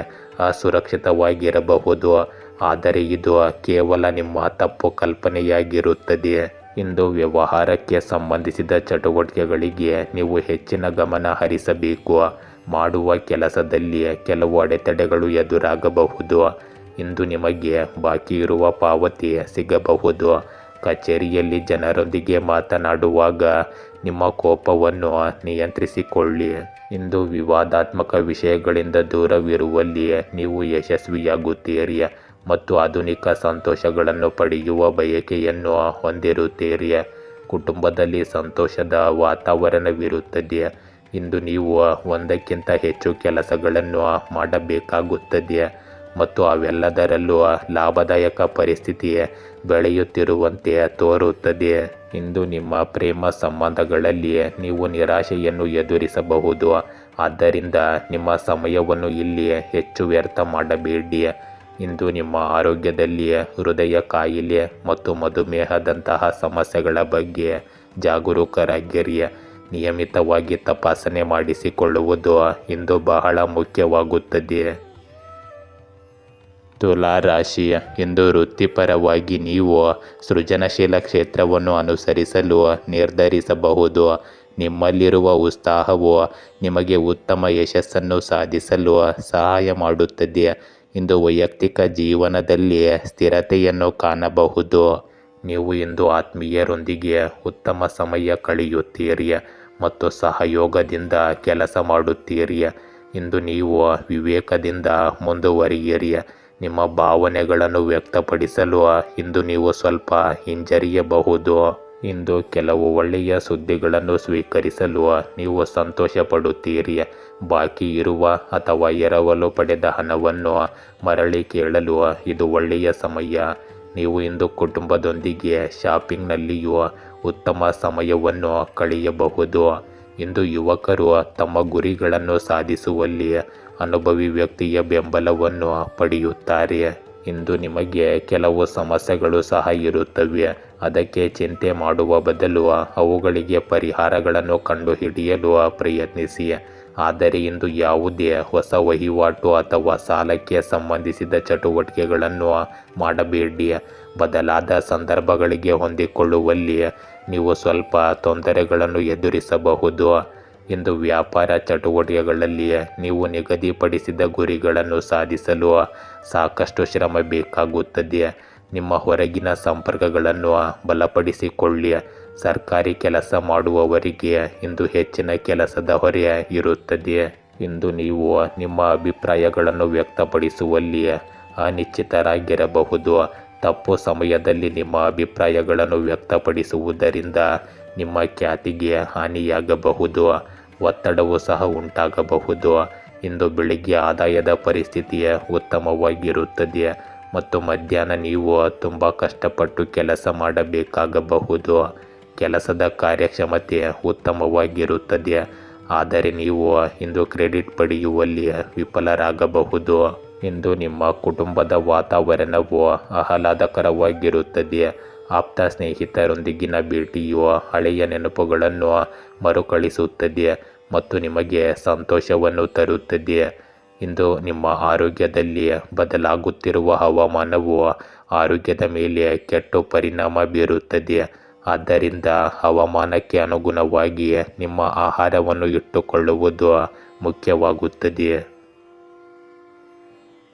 ಅಸುರಕ್ಷಿತವಾಗಿರಬಹುದು, ಆದರೆ ಇದು ಕೇವಲ ನಿಮ್ಮ ತಪ್ಪು ಕಲ್ಪನೆಯಾಗಿರುತ್ತದೆ. ಇಂದು ವ್ಯವಹಾರಕ್ಕೆ ಸಂಬಂಧಿಸಿದ ಚಟುವಟಿಕೆಗಳಿಗೆ ನೀವು ಹೆಚ್ಚಿನ ಗಮನ ಹರಿಸಬೇಕು. ಮಾಡುವ ಕೆಲಸದಲ್ಲಿ ಕೆಲವು ಅಡೆತಡೆಗಳು ಎದುರಾಗಬಹುದು. ಇಂದು ನಿಮಗೆ ಬಾಕಿ ಇರುವ ಪಾವತಿ ಸಿಗಬಹುದು. ಕಚೇರಿಯಲ್ಲಿ ಜನರೊಂದಿಗೆ ಮಾತನಾಡುವಾಗ ನಿಮ್ಮ ಕೋಪವನ್ನು ನಿಯಂತ್ರಿಸಿಕೊಳ್ಳಿ. ಇಂದು ವಿವಾದಾತ್ಮಕ ವಿಷಯಗಳಿಂದ ದೂರವಿರುವಲ್ಲಿ ನೀವು ಯಶಸ್ವಿಯಾಗುತ್ತೀರಿ ಮತ್ತು ಆಧುನಿಕ ಸಂತೋಷಗಳನ್ನು ಪಡೆಯುವ ಬಯಕೆಯನ್ನು ಹೊಂದಿರುತ್ತೀರಿ. ಕುಟುಂಬದಲ್ಲಿ ಸಂತೋಷದ ವಾತಾವರಣವಿರುತ್ತದೆ. ಇಂದು ನೀವು ಒಂದಕ್ಕಿಂತ ಹೆಚ್ಚು ಕೆಲಸಗಳನ್ನು ಮಾಡಬೇಕಾಗುತ್ತದೆ ಮತ್ತು ಅವೆಲ್ಲದರಲ್ಲೂ ಲಾಭದಾಯಕ ಪರಿಸ್ಥಿತಿ ಬೆಳೆಯುತ್ತಿರುವಂತೆ ತೋರುತ್ತದೆ. ಇಂದು ನಿಮ್ಮ ಪ್ರೇಮ ಸಂಬಂಧಗಳಲ್ಲಿ ನೀವು ನಿರಾಶೆಯನ್ನು ಎದುರಿಸಬಹುದು, ಆದ್ದರಿಂದ ನಿಮ್ಮ ಸಮಯವನ್ನು ಇಲ್ಲಿ ಹೆಚ್ಚು ವ್ಯರ್ಥ ಮಾಡಬೇಡಿ. ಇಂದು ನಿಮ್ಮ ಆರೋಗ್ಯದಲ್ಲಿ ಹೃದಯ ಕಾಯಿಲೆ ಮತ್ತು ಮಧುಮೇಹದಂತಹ ಸಮಸ್ಯೆಗಳ ಬಗ್ಗೆ ಜಾಗರೂಕರಾಗಿರಿ. ನಿಯಮಿತವಾಗಿ ತಪಾಸಣೆ ಮಾಡಿಸಿಕೊಳ್ಳುವುದು ಇಂದು ಬಹಳ ಮುಖ್ಯವಾಗುತ್ತದೆ. ತುಲಾ ರಾಶಿ, ಇಂದು ವೃತ್ತಿಪರವಾಗಿ ನೀವು ಸೃಜನಶೀಲ ಕ್ಷೇತ್ರವನ್ನು ಅನುಸರಿಸಲು ನಿರ್ಧರಿಸಬಹುದು. ನಿಮ್ಮಲ್ಲಿರುವ ಉತ್ಸಾಹವು ನಿಮಗೆ ಉತ್ತಮ ಯಶಸ್ಸನ್ನು ಸಾಧಿಸಲು ಸಹಾಯ ಮಾಡುತ್ತದೆ. ಇಂದು ವೈಯಕ್ತಿಕ ಜೀವನದಲ್ಲಿ ಸ್ಥಿರತೆಯನ್ನು ಕಾಣಬಹುದು. ನೀವು ಇಂದು ಆತ್ಮೀಯರೊಂದಿಗೆ ಉತ್ತಮ ಸಮಯ ಕಳೆಯುತ್ತೀರಿ ಮತ್ತು ಸಹಯೋಗದಿಂದ ಕೆಲಸ ಮಾಡುತ್ತೀರಿ. ಇಂದು ನೀವು ವಿವೇಕದಿಂದ ಮುಂದುವರಿಯಿರಿ. ನಿಮ್ಮ ಭಾವನೆಗಳನ್ನು ವ್ಯಕ್ತಪಡಿಸಲು ಇಂದು ನೀವು ಸ್ವಲ್ಪ ಹಿಂಜರಿಯಬಹುದು. ಇಂದು ಕೆಲವು ಒಳ್ಳೆಯ ಸುದ್ದಿಗಳನ್ನು ಸ್ವೀಕರಿಸಲು ನೀವು ಸಂತೋಷ ಪಡುತ್ತೀರಿ. ಬಾಕಿ ಇರುವ ಅಥವಾ ಎರವಲು ಪಡೆದ ಹಣವನ್ನು ಮರಳಿ ಕೇಳಲು ಇದು ಒಳ್ಳೆಯ ಸಮಯ. ನೀವು ಇಂದು ಕುಟುಂಬದೊಂದಿಗೆ ಶಾಪಿಂಗ್ನಲ್ಲಿಯೂ ಉತ್ತಮ ಸಮಯವನ್ನು ಕಳೆಯಬಹುದು. ಇಂದು ಯುವಕರು ತಮ್ಮ ಗುರಿಗಳನ್ನು ಸಾಧಿಸುವಲ್ಲಿ ಅನುಭವಿ ವ್ಯಕ್ತಿಯ ಬೆಂಬಲವನ್ನು ಪಡೆಯುತ್ತಾರೆ. ಇಂದು ನಿಮಗೆ ಕೆಲವು ಸಮಸ್ಯೆಗಳು ಸಹ ಇರುತ್ತವೆ. ಅದಕ್ಕೆ ಚಿಂತೆ ಮಾಡುವ ಬದಲು ಅವುಗಳಿಗೆ ಪರಿಹಾರಗಳನ್ನು ಕಂಡುಹಿಡಿಯಲು ಪ್ರಯತ್ನಿಸಿ. ಆದರೆ ಇಂದು ಯಾವುದೇ ಹೊಸ ವಹಿವಾಟು ಅಥವಾ ಸಾಲಕ್ಕೆ ಸಂಬಂಧಿಸಿದ ಚಟುವಟಿಕೆಗಳನ್ನು ಮಾಡಬೇಡಿ. ಬದಲಾದ ಸಂದರ್ಭಗಳಿಗೆ ಹೊಂದಿಕೊಳ್ಳುವಲ್ಲಿ ನೀವು ಸ್ವಲ್ಪ ತೊಂದರೆಗಳನ್ನು ಎದುರಿಸಬಹುದು. ಇಂದು ವ್ಯಾಪಾರ ಚಟುವಟಿಕೆಗಳಲ್ಲಿ ನೀವು ನಿಗದಿಪಡಿಸಿದ ಗುರಿಗಳನ್ನು ಸಾಧಿಸಲು ಸಾಕಷ್ಟು ಶ್ರಮ ಬೇಕಾಗುತ್ತದೆ. ನಿಮ್ಮ ಹೊರಗಿನ ಸಂಪರ್ಕಗಳನ್ನು ಬಲಪಡಿಸಿಕೊಳ್ಳಿ. ಸರ್ಕಾರಿ ಕೆಲಸ ಮಾಡುವವರಿಗೆ ಇಂದು ಹೆಚ್ಚಿನ ಕೆಲಸದ ಹೊರೆ ಇರುತ್ತದೆ. ಇಂದು ನೀವು ನಿಮ್ಮ ಅಭಿಪ್ರಾಯಗಳನ್ನು ವ್ಯಕ್ತಪಡಿಸುವಲ್ಲಿ ಅನಿಶ್ಚಿತರಾಗಿರಬಹುದು. ತಪ್ಪು ಸಮಯದಲ್ಲಿ ನಿಮ್ಮ ಅಭಿಪ್ರಾಯಗಳನ್ನು ವ್ಯಕ್ತಪಡಿಸುವುದರಿಂದ ನಿಮ್ಮ ಖ್ಯಾತಿಗೆ ಹಾನಿಯಾಗಬಹುದು, ಒತ್ತಡವೂ ಸಹ ಉಂಟಾಗಬಹುದು. ಇಂದು ಬೆಳಿಗ್ಗೆ ಆದಾಯದ ಪರಿಸ್ಥಿತಿ ಉತ್ತಮವಾಗಿರುತ್ತದೆ ಮತ್ತು ಮಧ್ಯಾಹ್ನ ನೀವು ತುಂಬ ಕಷ್ಟಪಟ್ಟು ಕೆಲಸ ಮಾಡಬೇಕಾಗಬಹುದು. ಕೆಲಸದ ಕಾರ್ಯಕ್ಷಮತೆ ಉತ್ತಮವಾಗಿರುತ್ತದೆ, ಆದರೆ ನೀವು ಇಂದು ಕ್ರೆಡಿಟ್ ಪಡೆಯುವಲ್ಲಿ ವಿಫಲರಾಗಬಹುದು. ಇಂದು ನಿಮ್ಮ ಕುಟುಂಬದ ವಾತಾವರಣವು ಆಹ್ಲಾದಕರವಾಗಿರುತ್ತದೆ. ಆಪ್ತ ಸ್ನೇಹಿತರೊಂದಿಗಿನ ಭೇಟಿಯು ಹಳೆಯ ನೆನಪುಗಳನ್ನು ಮರುಕಳಿಸುತ್ತದೆ ಮತ್ತು ನಿಮಗೆ ಸಂತೋಷವನ್ನು ತರುತ್ತದೆ. ಇಂದು ನಿಮ್ಮ ಆರೋಗ್ಯದಲ್ಲಿ ಬದಲಾಗುತ್ತಿರುವ ಹವಾಮಾನವು ಆರೋಗ್ಯದ ಮೇಲೆ ಕೆಟ್ಟ ಪರಿಣಾಮ ಬೀರುತ್ತದೆ. ಆದ್ದರಿಂದ ಹವಾಮಾನಕ್ಕೆ ಅನುಗುಣವಾಗಿ ನಿಮ್ಮ ಆಹಾರವನ್ನು ಇಟ್ಟುಕೊಳ್ಳುವುದು ಮುಖ್ಯವಾಗುತ್ತದೆ.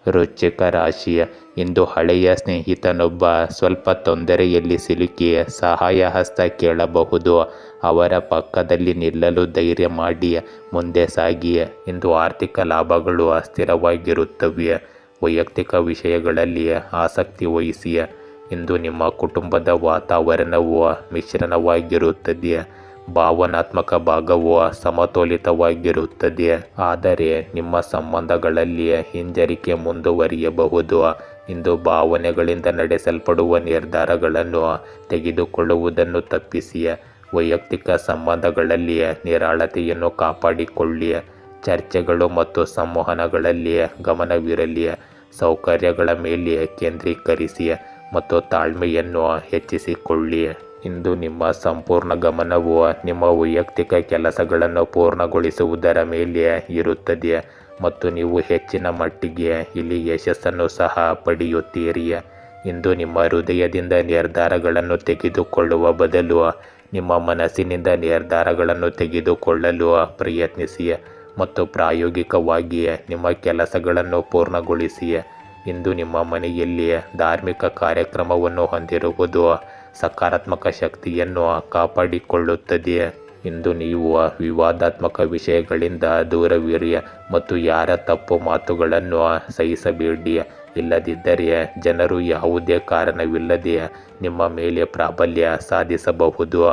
ವೃಶ್ಚಿಕ ರಾಶಿ. ಇಂದು ಹಳೆಯ ಸ್ನೇಹಿತನೊಬ್ಬ ಸ್ವಲ್ಪ ತೊಂದರೆಯಲ್ಲಿ ಸಿಲುಕಿ ಸಹಾಯ ಹಸ್ತ ಕೇಳಬಹುದು. ಅವರ ಪಕ್ಕದಲ್ಲಿ ನಿಲ್ಲಲು ಧೈರ್ಯ ಮಾಡಿ ಮುಂದೆ ಸಾಗಿ. ಇಂದು ಆರ್ಥಿಕ ಲಾಭಗಳು ಸ್ಥಿರವಾಗಿರುತ್ತವೆ. ವೈಯಕ್ತಿಕ ವಿಷಯಗಳಲ್ಲಿ ಆಸಕ್ತಿ ವಹಿಸಿ. ಇಂದು ನಿಮ್ಮ ಕುಟುಂಬದ ವಾತಾವರಣವು ಮಿಶ್ರಣವಾಗಿರುತ್ತದೆ. ಭಾವನಾತ್ಮಕ ಭಾಗವು ಸಮತೋಲಿತವಾಗಿರುತ್ತದೆ, ಆದರೆ ನಿಮ್ಮ ಸಂಬಂಧಗಳಲ್ಲಿ ಹಿಂಜರಿಕೆ ಮುಂದುವರಿಯಬಹುದು. ಇಂದು ಭಾವನೆಗಳಿಂದ ನಡೆಸಲ್ಪಡುವ ನಿರ್ಧಾರಗಳನ್ನು ತೆಗೆದುಕೊಳ್ಳುವುದನ್ನು ತಪ್ಪಿಸಿ. ವೈಯಕ್ತಿಕ ಸಂಬಂಧಗಳಲ್ಲಿ ನಿರಾಳತೆಯನ್ನು ಕಾಪಾಡಿಕೊಳ್ಳಿ. ಚರ್ಚೆಗಳು ಮತ್ತು ಸಂವಹನಗಳಲ್ಲಿ ಗಮನವಿರಲಿ. ಸೌಕರ್ಯಗಳ ಮೇಲೆ ಕೇಂದ್ರೀಕರಿಸಿ ಮತ್ತು ತಾಳ್ಮೆಯನ್ನು ಹೆಚ್ಚಿಸಿಕೊಳ್ಳಿ. ಇಂದು ನಿಮ್ಮ ಸಂಪೂರ್ಣ ಗಮನವು ನಿಮ್ಮ ವೈಯಕ್ತಿಕ ಕೆಲಸಗಳನ್ನು ಪೂರ್ಣಗೊಳಿಸುವುದರ ಮೇಲೆ ಇರುತ್ತದೆ ಮತ್ತು ನೀವು ಹೆಚ್ಚಿನ ಮಟ್ಟಿಗೆ ಇಲ್ಲಿ ಯಶಸ್ಸನ್ನು ಸಹ ಪಡೆಯುತ್ತೀರಿ. ಇಂದು ನಿಮ್ಮ ಹೃದಯದಿಂದ ನಿರ್ಧಾರಗಳನ್ನು ತೆಗೆದುಕೊಳ್ಳುವ ಬದಲು ನಿಮ್ಮ ಮನಸ್ಸಿನಿಂದ ನಿರ್ಧಾರಗಳನ್ನು ತೆಗೆದುಕೊಳ್ಳಲು ಪ್ರಯತ್ನಿಸಿ ಮತ್ತು ಪ್ರಾಯೋಗಿಕವಾಗಿ ನಿಮ್ಮ ಕೆಲಸಗಳನ್ನು ಪೂರ್ಣಗೊಳಿಸಿ. ಇಂದು ನಿಮ್ಮ ಮನೆಯಲ್ಲಿ ಧಾರ್ಮಿಕ ಕಾರ್ಯಕ್ರಮವನ್ನು ಹೊಂದಿರುವುದು ಸಕಾರಾತ್ಮಕ ಶಕ್ತಿಯನ್ನು ಕಾಪಾಡಿಕೊಳ್ಳುತ್ತದೆ. ಇಂದು ನೀವು ವಿವಾದಾತ್ಮಕ ವಿಷಯಗಳಿಂದ ದೂರವಿರಿ ಮತ್ತು ಯಾರ ತಪ್ಪು ಮಾತುಗಳನ್ನು ಸಹಿಸಬೇಡಿ. ಇಲ್ಲದಿದ್ದರೆ ಜನರು ಯಾವುದೇ ಕಾರಣವಿಲ್ಲದೆ ನಿಮ್ಮ ಮೇಲೆ ಪ್ರಾಬಲ್ಯ ಸಾಧಿಸಬಹುದು.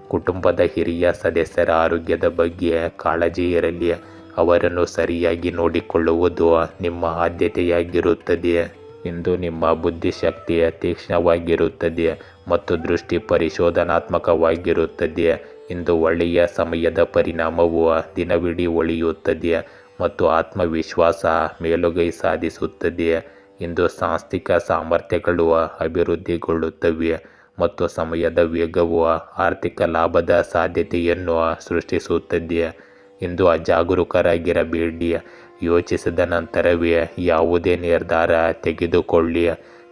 ಕುಟುಂಬದ ಹಿರಿಯ ಸದಸ್ಯರ ಆರೋಗ್ಯದ ಬಗ್ಗೆ ಕಾಳಜಿ ಇರಲಿ. ಅವರನ್ನು ಸರಿಯಾಗಿ ನೋಡಿಕೊಳ್ಳುವುದು ನಿಮ್ಮ ಆದ್ಯತೆಯಾಗಿರುತ್ತದೆ. ಇಂದು ನಿಮ್ಮ ಬುದ್ಧಿಶಕ್ತಿ ತೀಕ್ಷ್ಣವಾಗಿರುತ್ತದೆ ಮತ್ತು ದೃಷ್ಟಿ ಪರಿಶೋಧನಾತ್ಮಕವಾಗಿರುತ್ತದೆ. ಇಂದು ಒಳ್ಳೆಯ ಸಮಯದ ಪರಿಣಾಮವು ದಿನವಿಡೀ ಉಳಿಯುತ್ತದೆ ಮತ್ತು ಆತ್ಮವಿಶ್ವಾಸ ಮೇಲುಗೈ ಸಾಧಿಸುತ್ತದೆ. ಇಂದು ಸಾಂಸ್ಥಿಕ ಸಾಮರ್ಥ್ಯಗಳು ಅಭಿವೃದ್ಧಿಗೊಳ್ಳುತ್ತವೆ ಮತ್ತು ಸಮಯದ ವೇಗವು ಆರ್ಥಿಕ ಲಾಭದ ಸಾಧ್ಯತೆಯನ್ನು ಸೃಷ್ಟಿಸುತ್ತದೆ. ಇಂದು ಅಜಾಗರೂಕರಾಗಿರಬೇಡಿ. ಯೋಚಿಸಿದ ನಂತರವೇ ಯಾವುದೇ ನಿರ್ಧಾರ ತೆಗೆದುಕೊಳ್ಳಿ.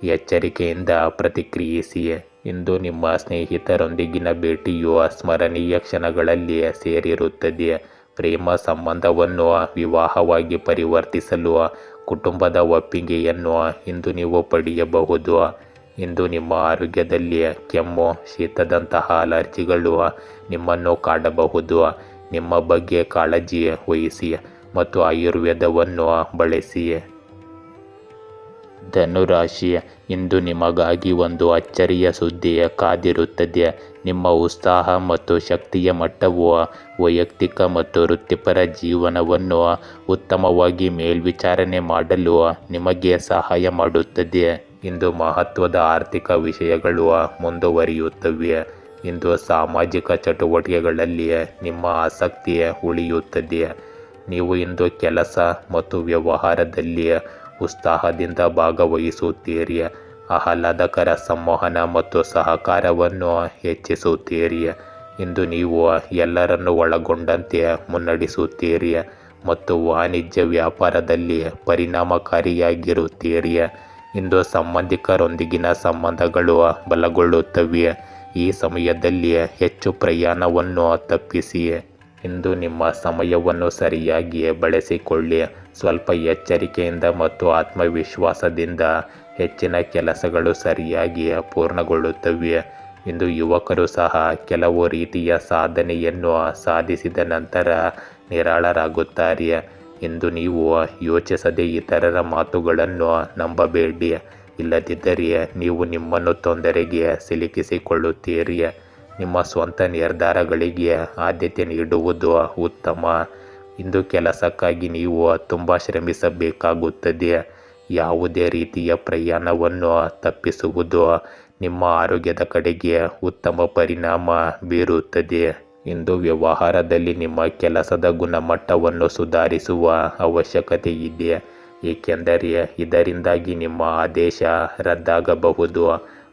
ಎಚ್ಚರಿಕೆಯಿಂದ ಪ್ರತಿಕ್ರಿಯಿಸಿ. ಇಂದು ನಿಮ್ಮ ಸ್ನೇಹಿತರೊಂದಿಗಿನ ಭೇಟಿಯು ಸ್ಮರಣೀಯ ಕ್ಷಣಗಳಲ್ಲಿ ಸೇರಿರುತ್ತದೆ. ಪ್ರೇಮ ಸಂಬಂಧವನ್ನು ವಿವಾಹವಾಗಿ ಪರಿವರ್ತಿಸಲು ಕುಟುಂಬದ ಒಪ್ಪಿಗೆಯನ್ನು ಇಂದು ನೀವು ಪಡೆಯಬಹುದು. ಇಂದು ನಿಮ್ಮ ಆರೋಗ್ಯದಲ್ಲಿ ಕೆಮ್ಮು, ಶೀತದಂತಹ ಅಲರ್ಜಿಗಳು ನಿಮ್ಮನ್ನು ಕಾಡಬಹುದು. ನಿಮ್ಮ ಬಗ್ಗೆ ಕಾಳಜಿ ವಹಿಸಿ ಮತ್ತು ಆಯುರ್ವೇದವನ್ನು ಬಳಸಿ. ಧನುರಾಶಿ. ಇಂದು ನಿಮಗಾಗಿ ಒಂದು ಅಚ್ಚರಿಯ ಸುದ್ದಿ ಕಾದಿರುತ್ತದೆ. ನಿಮ್ಮ ಉತ್ಸಾಹ ಮತ್ತು ಶಕ್ತಿಯ ಮಟ್ಟವು ವೈಯಕ್ತಿಕ ಮತ್ತು ವೃತ್ತಿಪರ ಜೀವನವನ್ನು ಉತ್ತಮವಾಗಿ ಮೇಲ್ವಿಚಾರಣೆ ಮಾಡಲು ನಿಮಗೆ ಸಹಾಯ ಮಾಡುತ್ತದೆ. ಇಂದು ಮಹತ್ವದ ಆರ್ಥಿಕ ವಿಷಯಗಳು ಮುಂದುವರಿಯುತ್ತವೆ. ಇಂದು ಸಾಮಾಜಿಕ ಚಟುವಟಿಕೆಗಳಲ್ಲಿ ನಿಮ್ಮ ಆಸಕ್ತಿ ಉಳಿಯುತ್ತದೆ. ನೀವು ಇಂದು ಕೆಲಸ ಮತ್ತು ವ್ಯವಹಾರದಲ್ಲಿ ಉತ್ಸಾಹದಿಂದ ಭಾಗವಹಿಸುತ್ತೀರಿ. ಆಹ್ಲಾದಕರ ಸಂವಹನ ಮತ್ತು ಸಹಕಾರವನ್ನು ಹೆಚ್ಚಿಸುತ್ತೀರಿ. ಇಂದು ನೀವು ಎಲ್ಲರನ್ನು ಒಳಗೊಂಡಂತೆ ಮುನ್ನಡೆಸುತ್ತೀರಿ ಮತ್ತು ವಾಣಿಜ್ಯ ವ್ಯಾಪಾರದಲ್ಲಿ ಪರಿಣಾಮಕಾರಿಯಾಗಿರುತ್ತೀರಿ. ಇಂದು ಸಂಬಂಧಿಕರೊಂದಿಗಿನ ಸಂಬಂಧಗಳು ಬಲಗೊಳ್ಳುತ್ತವೆ. ಈ ಸಮಯದಲ್ಲಿ ಹೆಚ್ಚು ಪ್ರಯಾಣವನ್ನು ತಪ್ಪಿಸಿ. ಇಂದು ನಿಮ್ಮ ಸಮಯವನ್ನು ಸರಿಯಾಗಿ ಬಳಸಿಕೊಳ್ಳಿ. ಸ್ವಲ್ಪ ಎಚ್ಚರಿಕೆಯಿಂದ ಮತ್ತು ಆತ್ಮವಿಶ್ವಾಸದಿಂದ ಹೆಚ್ಚಿನ ಕೆಲಸಗಳು ಸರಿಯಾಗಿ ಪೂರ್ಣಗೊಳ್ಳುತ್ತವೆ. ಇಂದು ಯುವಕರು ಸಹ ಕೆಲವು ರೀತಿಯ ಸಾಧನೆಯನ್ನು ಸಾಧಿಸಿದ ನಂತರ ನಿರಾಳರಾಗುತ್ತಾರೆ. ಇಂದು ನೀವು ಯೋಚಿಸದೆ ಇತರರ ಮಾತುಗಳನ್ನು ನಂಬಬೇಡಿ. ಇಲ್ಲದಿದ್ದರೆ ನೀವು ನಿಮ್ಮನ್ನು ತೊಂದರೆಗೆ ಸಿಲುಕಿಸಿಕೊಳ್ಳುತ್ತೀರಿ. ನಿಮ್ಮ ಸ್ವಂತ ನಿರ್ಧಾರಗಳಿಗೆ ಆದ್ಯತೆ ನೀಡುವುದು ಉತ್ತಮ. ಇಂದು ಕೆಲಸಕ್ಕಾಗಿ ನೀವು ತುಂಬ ಶ್ರಮಿಸಬೇಕಾಗುತ್ತದೆ. ಯಾವುದೇ ರೀತಿಯ ಪ್ರಯಾಣವನ್ನು ತಪ್ಪಿಸುವುದು ನಿಮ್ಮ ಆರೋಗ್ಯದ ಕಡೆಗೆ ಉತ್ತಮ ಪರಿಣಾಮ ಬೀರುತ್ತದೆ. ಇಂದು ವ್ಯವಹಾರದಲ್ಲಿ ನಿಮ್ಮ ಕೆಲಸದ ಗುಣಮಟ್ಟವನ್ನು ಸುಧಾರಿಸುವ ಅವಶ್ಯಕತೆ ಇದೆ, ಏಕೆಂದರೆ ಇದರಿಂದಾಗಿ ನಿಮ್ಮ ಆದೇಶ ರದ್ದಾಗಬಹುದು.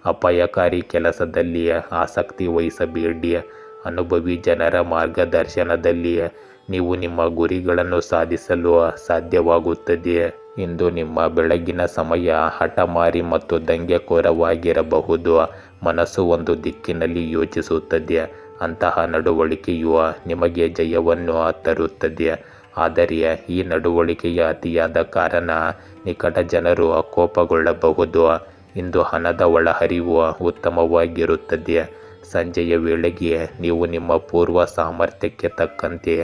ಅಪಾಯಕಾರಿ ಕೆಲಸದಲ್ಲಿ ಆಸಕ್ತಿ ವಹಿಸಬೇಡಿ. ಅನುಭವಿ ಜನರ ಮಾರ್ಗದರ್ಶನದಲ್ಲಿ ನೀವು ನಿಮ್ಮ ಗುರಿಗಳನ್ನು ಸಾಧಿಸಲು ಸಾಧ್ಯವಾಗುತ್ತದೆ. ಇಂದು ನಿಮ್ಮ ಬೆಳಗಿನ ಸಮಯ ಹಠಮಾರಿ ಮತ್ತು ದಂಗೆಕೋರವಾಗಿರಬಹುದು. ಮನಸ್ಸು ಒಂದು ದಿಕ್ಕಿನಲ್ಲಿ ಯೋಚಿಸುತ್ತದೆ. ಅಂತಹ ನಡವಳಿಕೆಯು ನಿಮಗೆ ಜಯವನ್ನು ತರುತ್ತದೆ. ಆದರೆ ಈ ನಡವಳಿಕೆಯ ಅತಿಯಾದ ಕಾರಣ ನಿಕಟ ಜನರು ಕೋಪಗೊಳ್ಳಬಹುದು. ಇಂದು ಹಣದ ಒಳಹರಿವು ಉತ್ತಮವಾಗಿರುತ್ತದೆ. ಸಂಜೆಯ ವೇಳೆಗೆ ನೀವು ನಿಮ್ಮ ಪೂರ್ವ ಸಾಮರ್ಥ್ಯಕ್ಕೆ ತಕ್ಕಂತೆ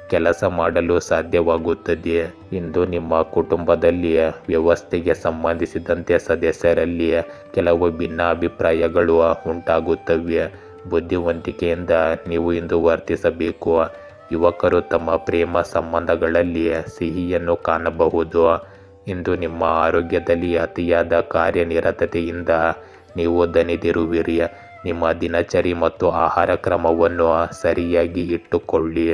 ಕೆಲಸ ಮಾಡಲು ಸಾಧ್ಯವಾಗುತ್ತದೆ. ಇಂದು ನಿಮ್ಮ ಕುಟುಂಬದಲ್ಲಿ ವ್ಯವಸ್ಥೆಗೆ ಸಂಬಂಧಿಸಿದಂತೆ ಸದಸ್ಯರಲ್ಲಿ ಕೆಲವು ಭಿನ್ನಾಭಿಪ್ರಾಯಗಳು ಉಂಟಾಗುತ್ತವೆ. ಬುದ್ಧಿವಂತಿಕೆಯಿಂದ ನೀವು ಇಂದು ವರ್ತಿಸಬೇಕು. ಯುವಕರು ತಮ್ಮ ಪ್ರೇಮ ಸಂಬಂಧಗಳಲ್ಲಿ ಸಿಹಿಯನ್ನು ಕಾಣಬಹುದು. ಇಂದು ನಿಮ್ಮ ಆರೋಗ್ಯದಲ್ಲಿ ಅತಿಯಾದ ಕಾರ್ಯನಿರತತೆಯಿಂದ ನೀವು ದಣಿದಿರುವಿರಿ. ನಿಮ್ಮ ದಿನಚರಿ ಮತ್ತು ಆಹಾರ ಕ್ರಮವನ್ನು ಸರಿಯಾಗಿ ಇಟ್ಟುಕೊಳ್ಳಿ.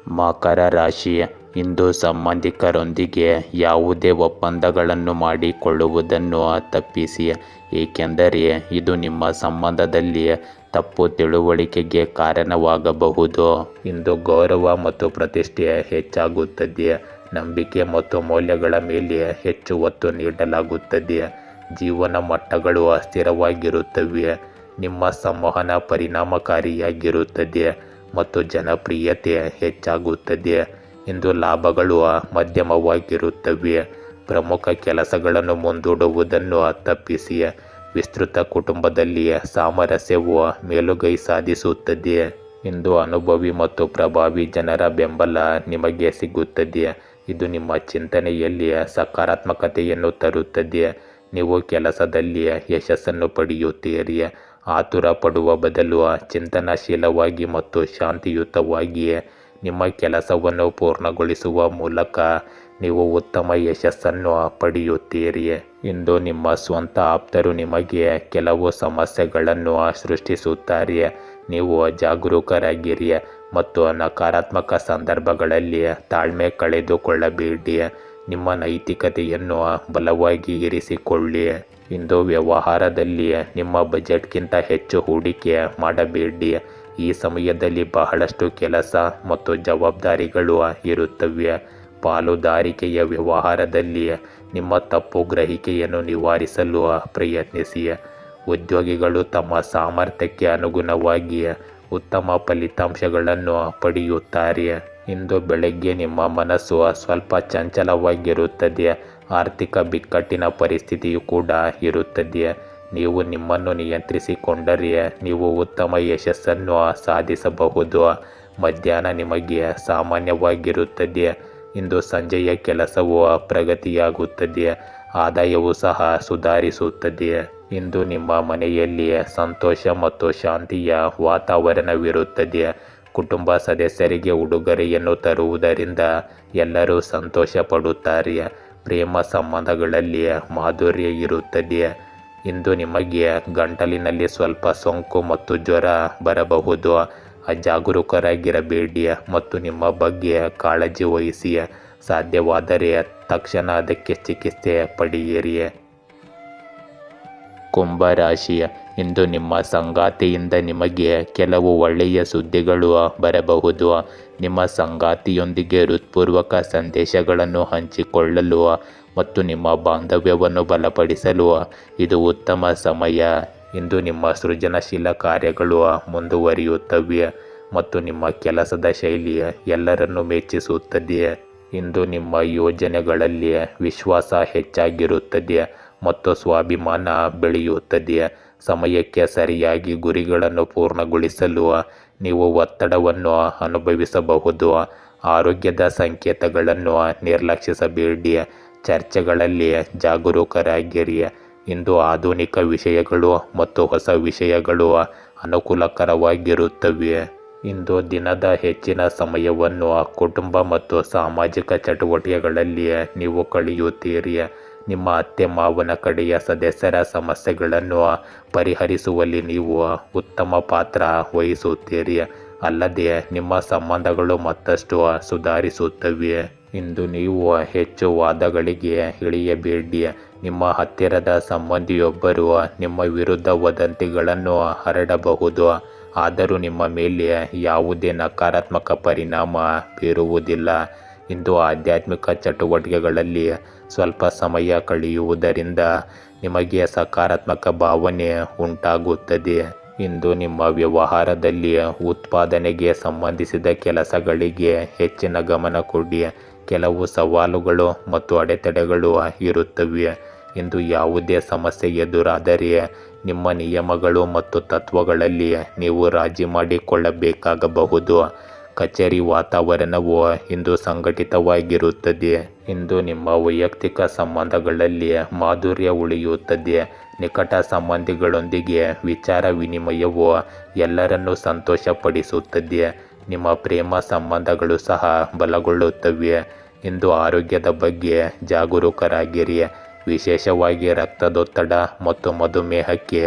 ಮಕರ ರಾಶಿ, ಇಂದು ಸಂಬಂಧಿಕರೊಂದಿಗೆ ಯಾವುದೇ ಒಪ್ಪಂದಗಳನ್ನು ಮಾಡಿಕೊಳ್ಳುವುದನ್ನು ತಪ್ಪಿಸಿ, ಏಕೆಂದರೆ ಇದು ನಿಮ್ಮ ಸಂಬಂಧದಲ್ಲಿ ತಪ್ಪು ತಿಳುವಳಿಕೆಗೆ ಕಾರಣವಾಗಬಹುದು. ಇಂದು ಗೌರವ ಮತ್ತು ಪ್ರತಿಷ್ಠೆ ಹೆಚ್ಚಾಗುತ್ತದೆ. ನಂಬಿಕೆ ಮತ್ತು ಮೌಲ್ಯಗಳ ಮೇಲೆ ಹೆಚ್ಚು ಒತ್ತು ನೀಡಲಾಗುತ್ತದೆ. ಜೀವನ ಮಟ್ಟಗಳು ಅಸ್ಥಿರವಾಗಿರುತ್ತವೆ. ನಿಮ್ಮ ಸಂವಹನ ಪರಿಣಾಮಕಾರಿಯಾಗಿರುತ್ತದೆ ಮತ್ತು ಜನಪ್ರಿಯತೆ ಹೆಚ್ಚಾಗುತ್ತದೆ. ಇಂದು ಲಾಭಗಳು ಮಧ್ಯಮವಾಗಿರುತ್ತವೆ. ಪ್ರಮುಖ ಕೆಲಸಗಳನ್ನು ಮುಂದೂಡುವುದನ್ನು ತಪ್ಪಿಸಿ. ವಿಸ್ತೃತ ಕುಟುಂಬದಲ್ಲಿ ಸಾಮರಸ್ಯವು ಮೇಲುಗೈ ಸಾಧಿಸುತ್ತದೆ. ಇಂದು ಅನುಭವಿ ಮತ್ತು ಪ್ರಭಾವಿ ಜನರ ಬೆಂಬಲ ನಿಮಗೆ ಸಿಗುತ್ತದೆ. ಇದು ನಿಮ್ಮ ಚಿಂತನೆಯಲ್ಲಿ ಸಕಾರಾತ್ಮಕತೆಯನ್ನು ತರುತ್ತದೆ. ನೀವು ಕೆಲಸದಲ್ಲಿ ಯಶಸ್ಸನ್ನು ಪಡೆಯುತ್ತೀರಿ. ಆತುರ ಪಡುವ ಬದಲು ಚಿಂತನಶೀಲವಾಗಿ ಮತ್ತು ಶಾಂತಿಯುತವಾಗಿ ನಿಮ್ಮ ಕೆಲಸವನ್ನು ಪೂರ್ಣಗೊಳಿಸುವ ಮೂಲಕ ನೀವು ಉತ್ತಮ ಯಶಸ್ಸನ್ನು ಪಡೆಯುತ್ತೀರಿ. ಇಂದು ನಿಮ್ಮ ಸ್ವಂತ ಆಪ್ತರು ನಿಮಗೆ ಕೆಲವು ಸಮಸ್ಯೆಗಳನ್ನು ಸೃಷ್ಟಿಸುತ್ತಾರೆ. ನೀವು ಜಾಗರೂಕರಾಗಿರಿ ಮತ್ತು ನಕಾರಾತ್ಮಕ ಸಂದರ್ಭಗಳಲ್ಲಿ ತಾಳ್ಮೆ ಕಳೆದುಕೊಳ್ಳಬೇಡಿ. ನಿಮ್ಮ ನೈತಿಕತೆಯನ್ನು ಬಲವಾಗಿ ಇರಿಸಿಕೊಳ್ಳಿ. ಇಂದು ವ್ಯವಹಾರದಲ್ಲಿ ನಿಮ್ಮ ಬಜೆಟ್ಗಿಂತ ಹೆಚ್ಚು ಹೂಡಿಕೆ ಮಾಡಬೇಡಿ. ಈ ಸಮಯದಲ್ಲಿ ಬಹಳಷ್ಟು ಕೆಲಸ ಮತ್ತು ಜವಾಬ್ದಾರಿಗಳು ಇರುತ್ತವೆ. ಪಾಲುದಾರಿಕೆಯ ವ್ಯವಹಾರದಲ್ಲಿ ನಿಮ್ಮ ತಪ್ಪು ಗ್ರಹಿಕೆಯನ್ನು ನಿವಾರಿಸಲು ಪ್ರಯತ್ನಿಸಿ. ಉದ್ಯೋಗಿಗಳು ತಮ್ಮ ಸಾಮರ್ಥ್ಯಕ್ಕೆ ಅನುಗುಣವಾಗಿ ಉತ್ತಮ ಫಲಿತಾಂಶಗಳನ್ನು ಪಡೆಯುತ್ತಾರೆ. ಇಂದು ಬೆಳಗ್ಗೆ ನಿಮ್ಮ ಮನಸ್ಸು ಸ್ವಲ್ಪ ಚಂಚಲವಾಗಿರುತ್ತದೆ. ಆರ್ಥಿಕ ಬಿಕ್ಕಟ್ಟಿನ ಪರಿಸ್ಥಿತಿಯು ಕೂಡ ಇರುತ್ತದೆ. ನೀವು ನಿಮ್ಮನ್ನು ನಿಯಂತ್ರಿಸಿಕೊಂಡರೆ ನೀವು ಉತ್ತಮ ಯಶಸ್ಸನ್ನು ಸಾಧಿಸಬಹುದು. ಮಧ್ಯಾಹ್ನ ನಿಮಗೆ ಸಾಮಾನ್ಯವಾಗಿರುತ್ತದೆ. ಇಂದು ಸಂಜೆಯ ಕೆಲಸವು ಪ್ರಗತಿಯಾಗುತ್ತದೆ. ಆದಾಯವು ಸಹ ಸುಧಾರಿಸುತ್ತದೆ. ಇಂದು ನಿಮ್ಮ ಮನೆಯಲ್ಲಿ ಸಂತೋಷ ಮತ್ತು ಶಾಂತಿಯ ವಾತಾವರಣವಿರುತ್ತದೆ. ಕುಟುಂಬ ಸದಸ್ಯರಿಗೆ ಉಡುಗೊರೆಯನ್ನು ತರುವುದರಿಂದ ಎಲ್ಲರೂ ಸಂತೋಷ ಪಡುತ್ತಾರೆ. ಪ್ರೇಮ ಸಂಬಂಧಗಳಲ್ಲಿ ಮಾಧುರ್ಯ ಇರುತ್ತದೆ. ಇಂದು ನಿಮಗೆ ಗಂಟಲಿನಲ್ಲಿ ಸ್ವಲ್ಪ ಸೋಂಕು ಮತ್ತು ಜ್ವರ ಬರಬಹುದು. ಅಜಾಗರೂಕರಾಗಿರಬೇಡಿ ಮತ್ತು ನಿಮ್ಮ ಬಗ್ಗೆ ಕಾಳಜಿ ವಹಿಸಿ. ಸಾಧ್ಯವಾದರೆ ತಕ್ಷಣ ಅದಕ್ಕೆ ಚಿಕಿತ್ಸೆ ಪಡೆಯಿರಿ. ಕುಂಭರಾಶಿ, ಇಂದು ನಿಮ್ಮ ಸಂಗಾತಿಯಿಂದ ನಿಮಗೆ ಕೆಲವು ಒಳ್ಳೆಯ ಸುದ್ದಿಗಳು ಬರಬಹುದು. ನಿಮ್ಮ ಸಂಗಾತಿಯೊಂದಿಗೆ ಹೃತ್ಪೂರ್ವಕ ಸಂದೇಶಗಳನ್ನು ಹಂಚಿಕೊಳ್ಳಲು ಮತ್ತು ನಿಮ್ಮ ಬಾಂಧವ್ಯವನ್ನು ಬಲಪಡಿಸಲು ಇದು ಉತ್ತಮ ಸಮಯ. ಇಂದು ನಿಮ್ಮ ಸೃಜನಶೀಲ ಕಾರ್ಯಗಳು ಮುಂದುವರಿಯುತ್ತವೆ ಮತ್ತು ನಿಮ್ಮ ಕೆಲಸದ ಶೈಲಿ ಎಲ್ಲರನ್ನೂ ಮೆಚ್ಚಿಸುತ್ತದೆ. ಇಂದು ನಿಮ್ಮ ಯೋಜನೆಗಳಲ್ಲಿ ವಿಶ್ವಾಸ ಹೆಚ್ಚಾಗಿರುತ್ತದೆ ಮತ್ತು ಸ್ವಾಭಿಮಾನ ಬೆಳೆಯುತ್ತದೆ. ಸಮಯಕ್ಕೆ ಸರಿಯಾಗಿ ಗುರಿಗಳನ್ನು ಪೂರ್ಣಗೊಳಿಸಲು ನೀವು ಒತ್ತಡವನ್ನು ಅನುಭವಿಸಬಹುದು. ಆರೋಗ್ಯದ ಸಂಕೇತಗಳನ್ನು ನಿರ್ಲಕ್ಷಿಸಬೇಡಿ. ಚರ್ಚೆಗಳಲ್ಲಿ ಜಾಗರೂಕರಾಗಿರಿ. ಇಂದು ಆಧುನಿಕ ವಿಷಯಗಳು ಮತ್ತು ಹೊಸ ವಿಷಯಗಳು ಅನುಕೂಲಕರವಾಗಿರುತ್ತವೆ. ಇಂದು ದಿನದ ಹೆಚ್ಚಿನ ಸಮಯವನ್ನು ಕುಟುಂಬ ಮತ್ತು ಸಾಮಾಜಿಕ ಚಟುವಟಿಕೆಗಳಲ್ಲಿ ನೀವು ಕಳೆಯುತ್ತೀರಿ. ನಿಮ್ಮ ಅತ್ತೆ ಮಾವನ ಕಡೆಯ ಸದಸ್ಯರ ಸಮಸ್ಯೆಗಳನ್ನು ಪರಿಹರಿಸುವಲ್ಲಿ ನೀವು ಉತ್ತಮ ಪಾತ್ರ ವಹಿಸುತ್ತೀರಿ. ಅಲ್ಲದೆ ನಿಮ್ಮ ಸಂಬಂಧಗಳು ಮತ್ತಷ್ಟು ಸುಧಾರಿಸುತ್ತವೆ. ಇಂದು ನೀವು ಹೆಚ್ಚು ವಾದಗಳಿಗೆ ಇಳಿಯಬೇಡಿ. ನಿಮ್ಮ ಹತ್ತಿರದ ಸಂಬಂಧಿಯೊಬ್ಬರು ನಿಮ್ಮ ವಿರುದ್ಧ ವದಂತಿಗಳನ್ನು ಹರಡಬಹುದು, ಆದರೂ ನಿಮ್ಮ ಮೇಲೆ ಯಾವುದೇ ನಕಾರಾತ್ಮಕ ಪರಿಣಾಮ ಬೀರುವುದಿಲ್ಲ. ಇಂದು ಆಧ್ಯಾತ್ಮಿಕ ಚಟುವಟಿಕೆಗಳಲ್ಲಿ ಸ್ವಲ್ಪ ಸಮಯ ಕಳೆಯುವುದರಿಂದ ನಿಮಗೆ ಸಕಾರಾತ್ಮಕ ಭಾವನೆ ಉಂಟಾಗುತ್ತದೆ. ಇಂದು ನಿಮ್ಮ ವ್ಯವಹಾರದಲ್ಲಿ ಉತ್ಪಾದನೆಗೆ ಸಂಬಂಧಿಸಿದ ಕೆಲಸಗಳಿಗೆ ಹೆಚ್ಚಿನ ಗಮನ ಕೊಡಿ. ಕೆಲವು ಸವಾಲುಗಳು ಮತ್ತು ಅಡೆತಡೆಗಳು ಇರುತ್ತವೆ. ಇಂದು ಯಾವುದೇ ಸಮಸ್ಯೆ ಎದುರಾದರೆ ನಿಮ್ಮ ನಿಯಮಗಳು ಮತ್ತು ತತ್ವಗಳಲ್ಲಿ ನೀವು ರಾಜಿ ಮಾಡಿಕೊಳ್ಳಬೇಕಾಗಬಹುದು. ಕಚೇರಿ ವಾತಾವರಣವು ಇಂದು ಸಂಘಟಿತವಾಗಿರುತ್ತದೆ. ಇಂದು ನಿಮ್ಮ ವೈಯಕ್ತಿಕ ಸಂಬಂಧಗಳಲ್ಲಿ ಮಾಧುರ್ಯ ಉಳಿಯುತ್ತದೆ. ನಿಕಟ ಸಂಬಂಧಿಗಳೊಂದಿಗೆ ವಿಚಾರ ವಿನಿಮಯವು ಎಲ್ಲರನ್ನೂ ಸಂತೋಷಪಡಿಸುತ್ತದೆ. ನಿಮ್ಮ ಪ್ರೇಮ ಸಂಬಂಧಗಳು ಸಹ ಬಲಗೊಳ್ಳುತ್ತವೆ. ಇಂದು ಆರೋಗ್ಯದ ಬಗ್ಗೆ ಜಾಗರೂಕರಾಗಿರಿ. ವಿಶೇಷವಾಗಿ ರಕ್ತದೊತ್ತಡ ಮತ್ತು ಮಧುಮೇಹಕ್ಕೆ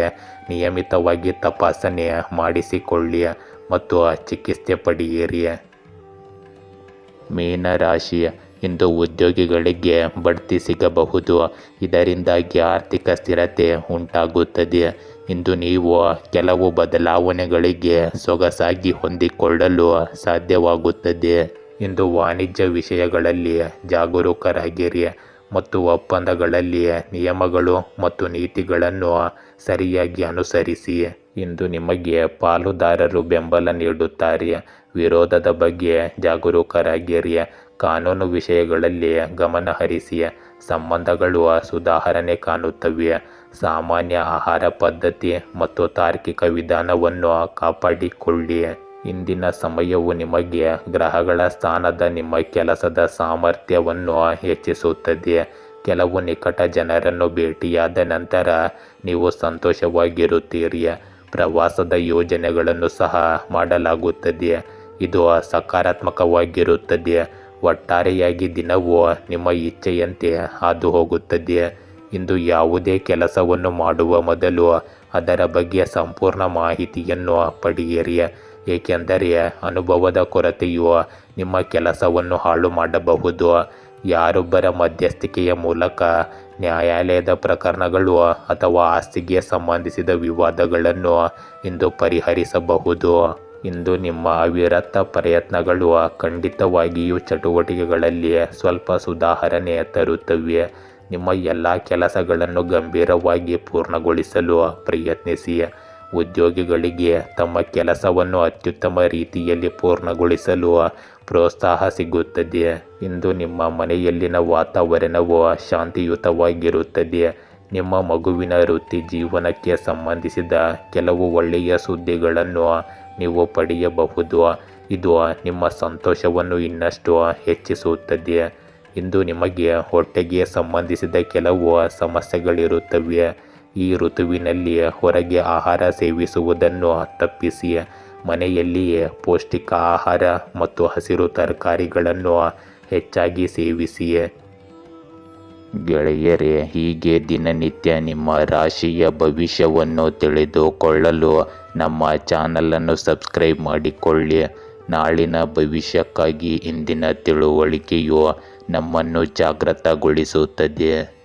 ನಿಯಮಿತವಾಗಿ ತಪಾಸಣೆ ಮಾಡಿಸಿಕೊಳ್ಳಿ ಮತ್ತು ಚಿಕಿತ್ಸೆ ಪಡೆಯಿರಿ. ಮೀನರಾಶಿ, ಇಂದು ಉದ್ಯೋಗಿಗಳಿಗೆ ಬಡ್ತಿ ಸಿಗಬಹುದು. ಇದರಿಂದಾಗಿ ಆರ್ಥಿಕ ಸ್ಥಿರತೆ ಉಂಟಾಗುತ್ತದೆ. ಇಂದು ನೀವು ಕೆಲವು ಬದಲಾವಣೆಗಳಿಗೆ ಸೊಗಸಾಗಿ ಹೊಂದಿಕೊಳ್ಳಲು ಸಾಧ್ಯವಾಗುತ್ತದೆ. ಇಂದು ವಾಣಿಜ್ಯ ವಿಷಯಗಳಲ್ಲಿ ಜಾಗರೂಕರಾಗಿರಿ ಮತ್ತು ಒಪ್ಪಂದಗಳಲ್ಲಿ ನಿಯಮಗಳು ಮತ್ತು ನೀತಿಗಳನ್ನು ಸರಿಯಾಗಿ ಅನುಸರಿಸಿ. ಇಂದು ನಿಮಗೆ ಪಾಲುದಾರರು ಬೆಂಬಲ ನೀಡುತ್ತಾರೆ. ವಿರೋಧದ ಬಗ್ಗೆ ಜಾಗರೂಕರಾಗಿರಿ. ಕಾನೂನು ವಿಷಯಗಳಲ್ಲಿ ಗಮನ ಹರಿಸಿ. ಸಂಬಂಧಗಳು ಸುಧಾರಣೆ ಕಾಣುತ್ತವೆ. ಸಾಮಾನ್ಯ ಆಹಾರ ಪದ್ಧತಿ ಮತ್ತು ತಾರ್ಕಿಕ ವಿಧಾನವನ್ನು ಕಾಪಾಡಿಕೊಳ್ಳಿ. ಇಂದಿನ ಸಮಯವು ನಿಮಗೆ ಗ್ರಹಗಳ ಸ್ಥಾನದ ನಿಮ್ಮ ಕೆಲಸದ ಸಾಮರ್ಥ್ಯವನ್ನು ಹೆಚ್ಚಿಸುತ್ತದೆ. ಕೆಲವು ನಿಕಟ ಜನರನ್ನು ಭೇಟಿಯಾದ ನಂತರ ನೀವು ಸಂತೋಷವಾಗಿರುತ್ತೀರಿ. ಪ್ರವಾಸದ ಯೋಜನೆಗಳನ್ನು ಸಹ ಮಾಡಲಾಗುತ್ತದೆ. ಇದು ಸಕಾರಾತ್ಮಕವಾಗಿರುತ್ತದೆ. ಒಟ್ಟಾರೆಯಾಗಿ ದಿನವು ನಿಮ್ಮ ಇಚ್ಛೆಯಂತೆ ಹಾದು ಹೋಗುತ್ತದೆ. ಇಂದು ಯಾವುದೇ ಕೆಲಸವನ್ನು ಮಾಡುವ ಮೊದಲು ಅದರ ಬಗ್ಗೆ ಸಂಪೂರ್ಣ ಮಾಹಿತಿಯನ್ನು ಪಡೆಯಿರಿ, ಏಕೆಂದರೆ ಅನುಭವದ ಕೊರತೆಯು ನಿಮ್ಮ ಕೆಲಸವನ್ನು ಹಾಳು ಮಾಡಬಹುದು. ಯಾರೊಬ್ಬರ ಮಧ್ಯಸ್ಥಿಕೆಯ ಮೂಲಕ ನ್ಯಾಯಾಲಯದ ಪ್ರಕರಣಗಳು ಅಥವಾ ಆಸ್ತಿಗೆ ಸಂಬಂಧಿಸಿದ ವಿವಾದಗಳನ್ನು ಇಂದು ಪರಿಹರಿಸಬಹುದು. ಇಂದು ನಿಮ್ಮ ಅವಿರತ ಪ್ರಯತ್ನಗಳು ಖಂಡಿತವಾಗಿಯೂ ಚಟುವಟಿಕೆಗಳಲ್ಲಿ ಸ್ವಲ್ಪ ಸುಧಾರಣೆ ತರುತ್ತವೆ. ನಿಮ್ಮ ಎಲ್ಲ ಕೆಲಸಗಳನ್ನು ಗಂಭೀರವಾಗಿ ಪೂರ್ಣಗೊಳಿಸಲು ಪ್ರಯತ್ನಿಸಿ. ಉದ್ಯೋಗಿಗಳಿಗೆ ತಮ್ಮ ಕೆಲಸವನ್ನು ಅತ್ಯುತ್ತಮ ರೀತಿಯಲ್ಲಿ ಪೂರ್ಣಗೊಳಿಸಲು ಪ್ರೋತ್ಸಾಹ ಸಿಗುತ್ತದೆ. ಇಂದು ನಿಮ್ಮ ಮನೆಯಲ್ಲಿನ ವಾತಾವರಣವು ಶಾಂತಿಯುತವಾಗಿರುತ್ತದೆ. ನಿಮ್ಮ ಮಗುವಿನ ವೃತ್ತಿ ಜೀವನಕ್ಕೆ ಸಂಬಂಧಿಸಿದ ಕೆಲವು ಒಳ್ಳೆಯ ಸುದ್ದಿಗಳನ್ನು ನೀವು ಪಡೆಯಬಹುದು. ಇದು ನಿಮ್ಮ ಸಂತೋಷವನ್ನು ಇನ್ನಷ್ಟು ಹೆಚ್ಚಿಸುತ್ತದೆ. ಇಂದು ನಿಮಗೆ ಹೊಟ್ಟೆಗೆ ಸಂಬಂಧಿಸಿದ ಕೆಲವು ಸಮಸ್ಯೆಗಳಿರುತ್ತವೆ. ಈ ಋತುವಿನಲ್ಲಿ ಹೊರಗೆ ಆಹಾರ ಸೇವಿಸುವುದನ್ನು ತಪ್ಪಿಸಿ. ಮನೆಯಲ್ಲಿಯೇ ಪೌಷ್ಟಿಕ ಆಹಾರ ಮತ್ತು ಹಸಿರು ತರಕಾರಿಗಳನ್ನು ಹೆಚ್ಚಾಗಿ ಸೇವಿಸಿ. ಗೆಳೆಯರೇ, ಹೀಗೆ ದಿನನಿತ್ಯ ನಿಮ್ಮ ರಾಶಿಯ ಭವಿಷ್ಯವನ್ನು ತಿಳಿದುಕೊಳ್ಳಲು ನಮ್ಮ ಚಾನಲನ್ನು ಸಬ್ಸ್ಕ್ರೈಬ್ ಮಾಡಿಕೊಳ್ಳಿ. ನಾಳಿನ ಭವಿಷ್ಯಕ್ಕಾಗಿ ಇಂದಿನ ತಿಳುವಳಿಕೆಯು ನಮ್ಮನ್ನು ಜಾಗೃತಗೊಳಿಸುತ್ತದೆ.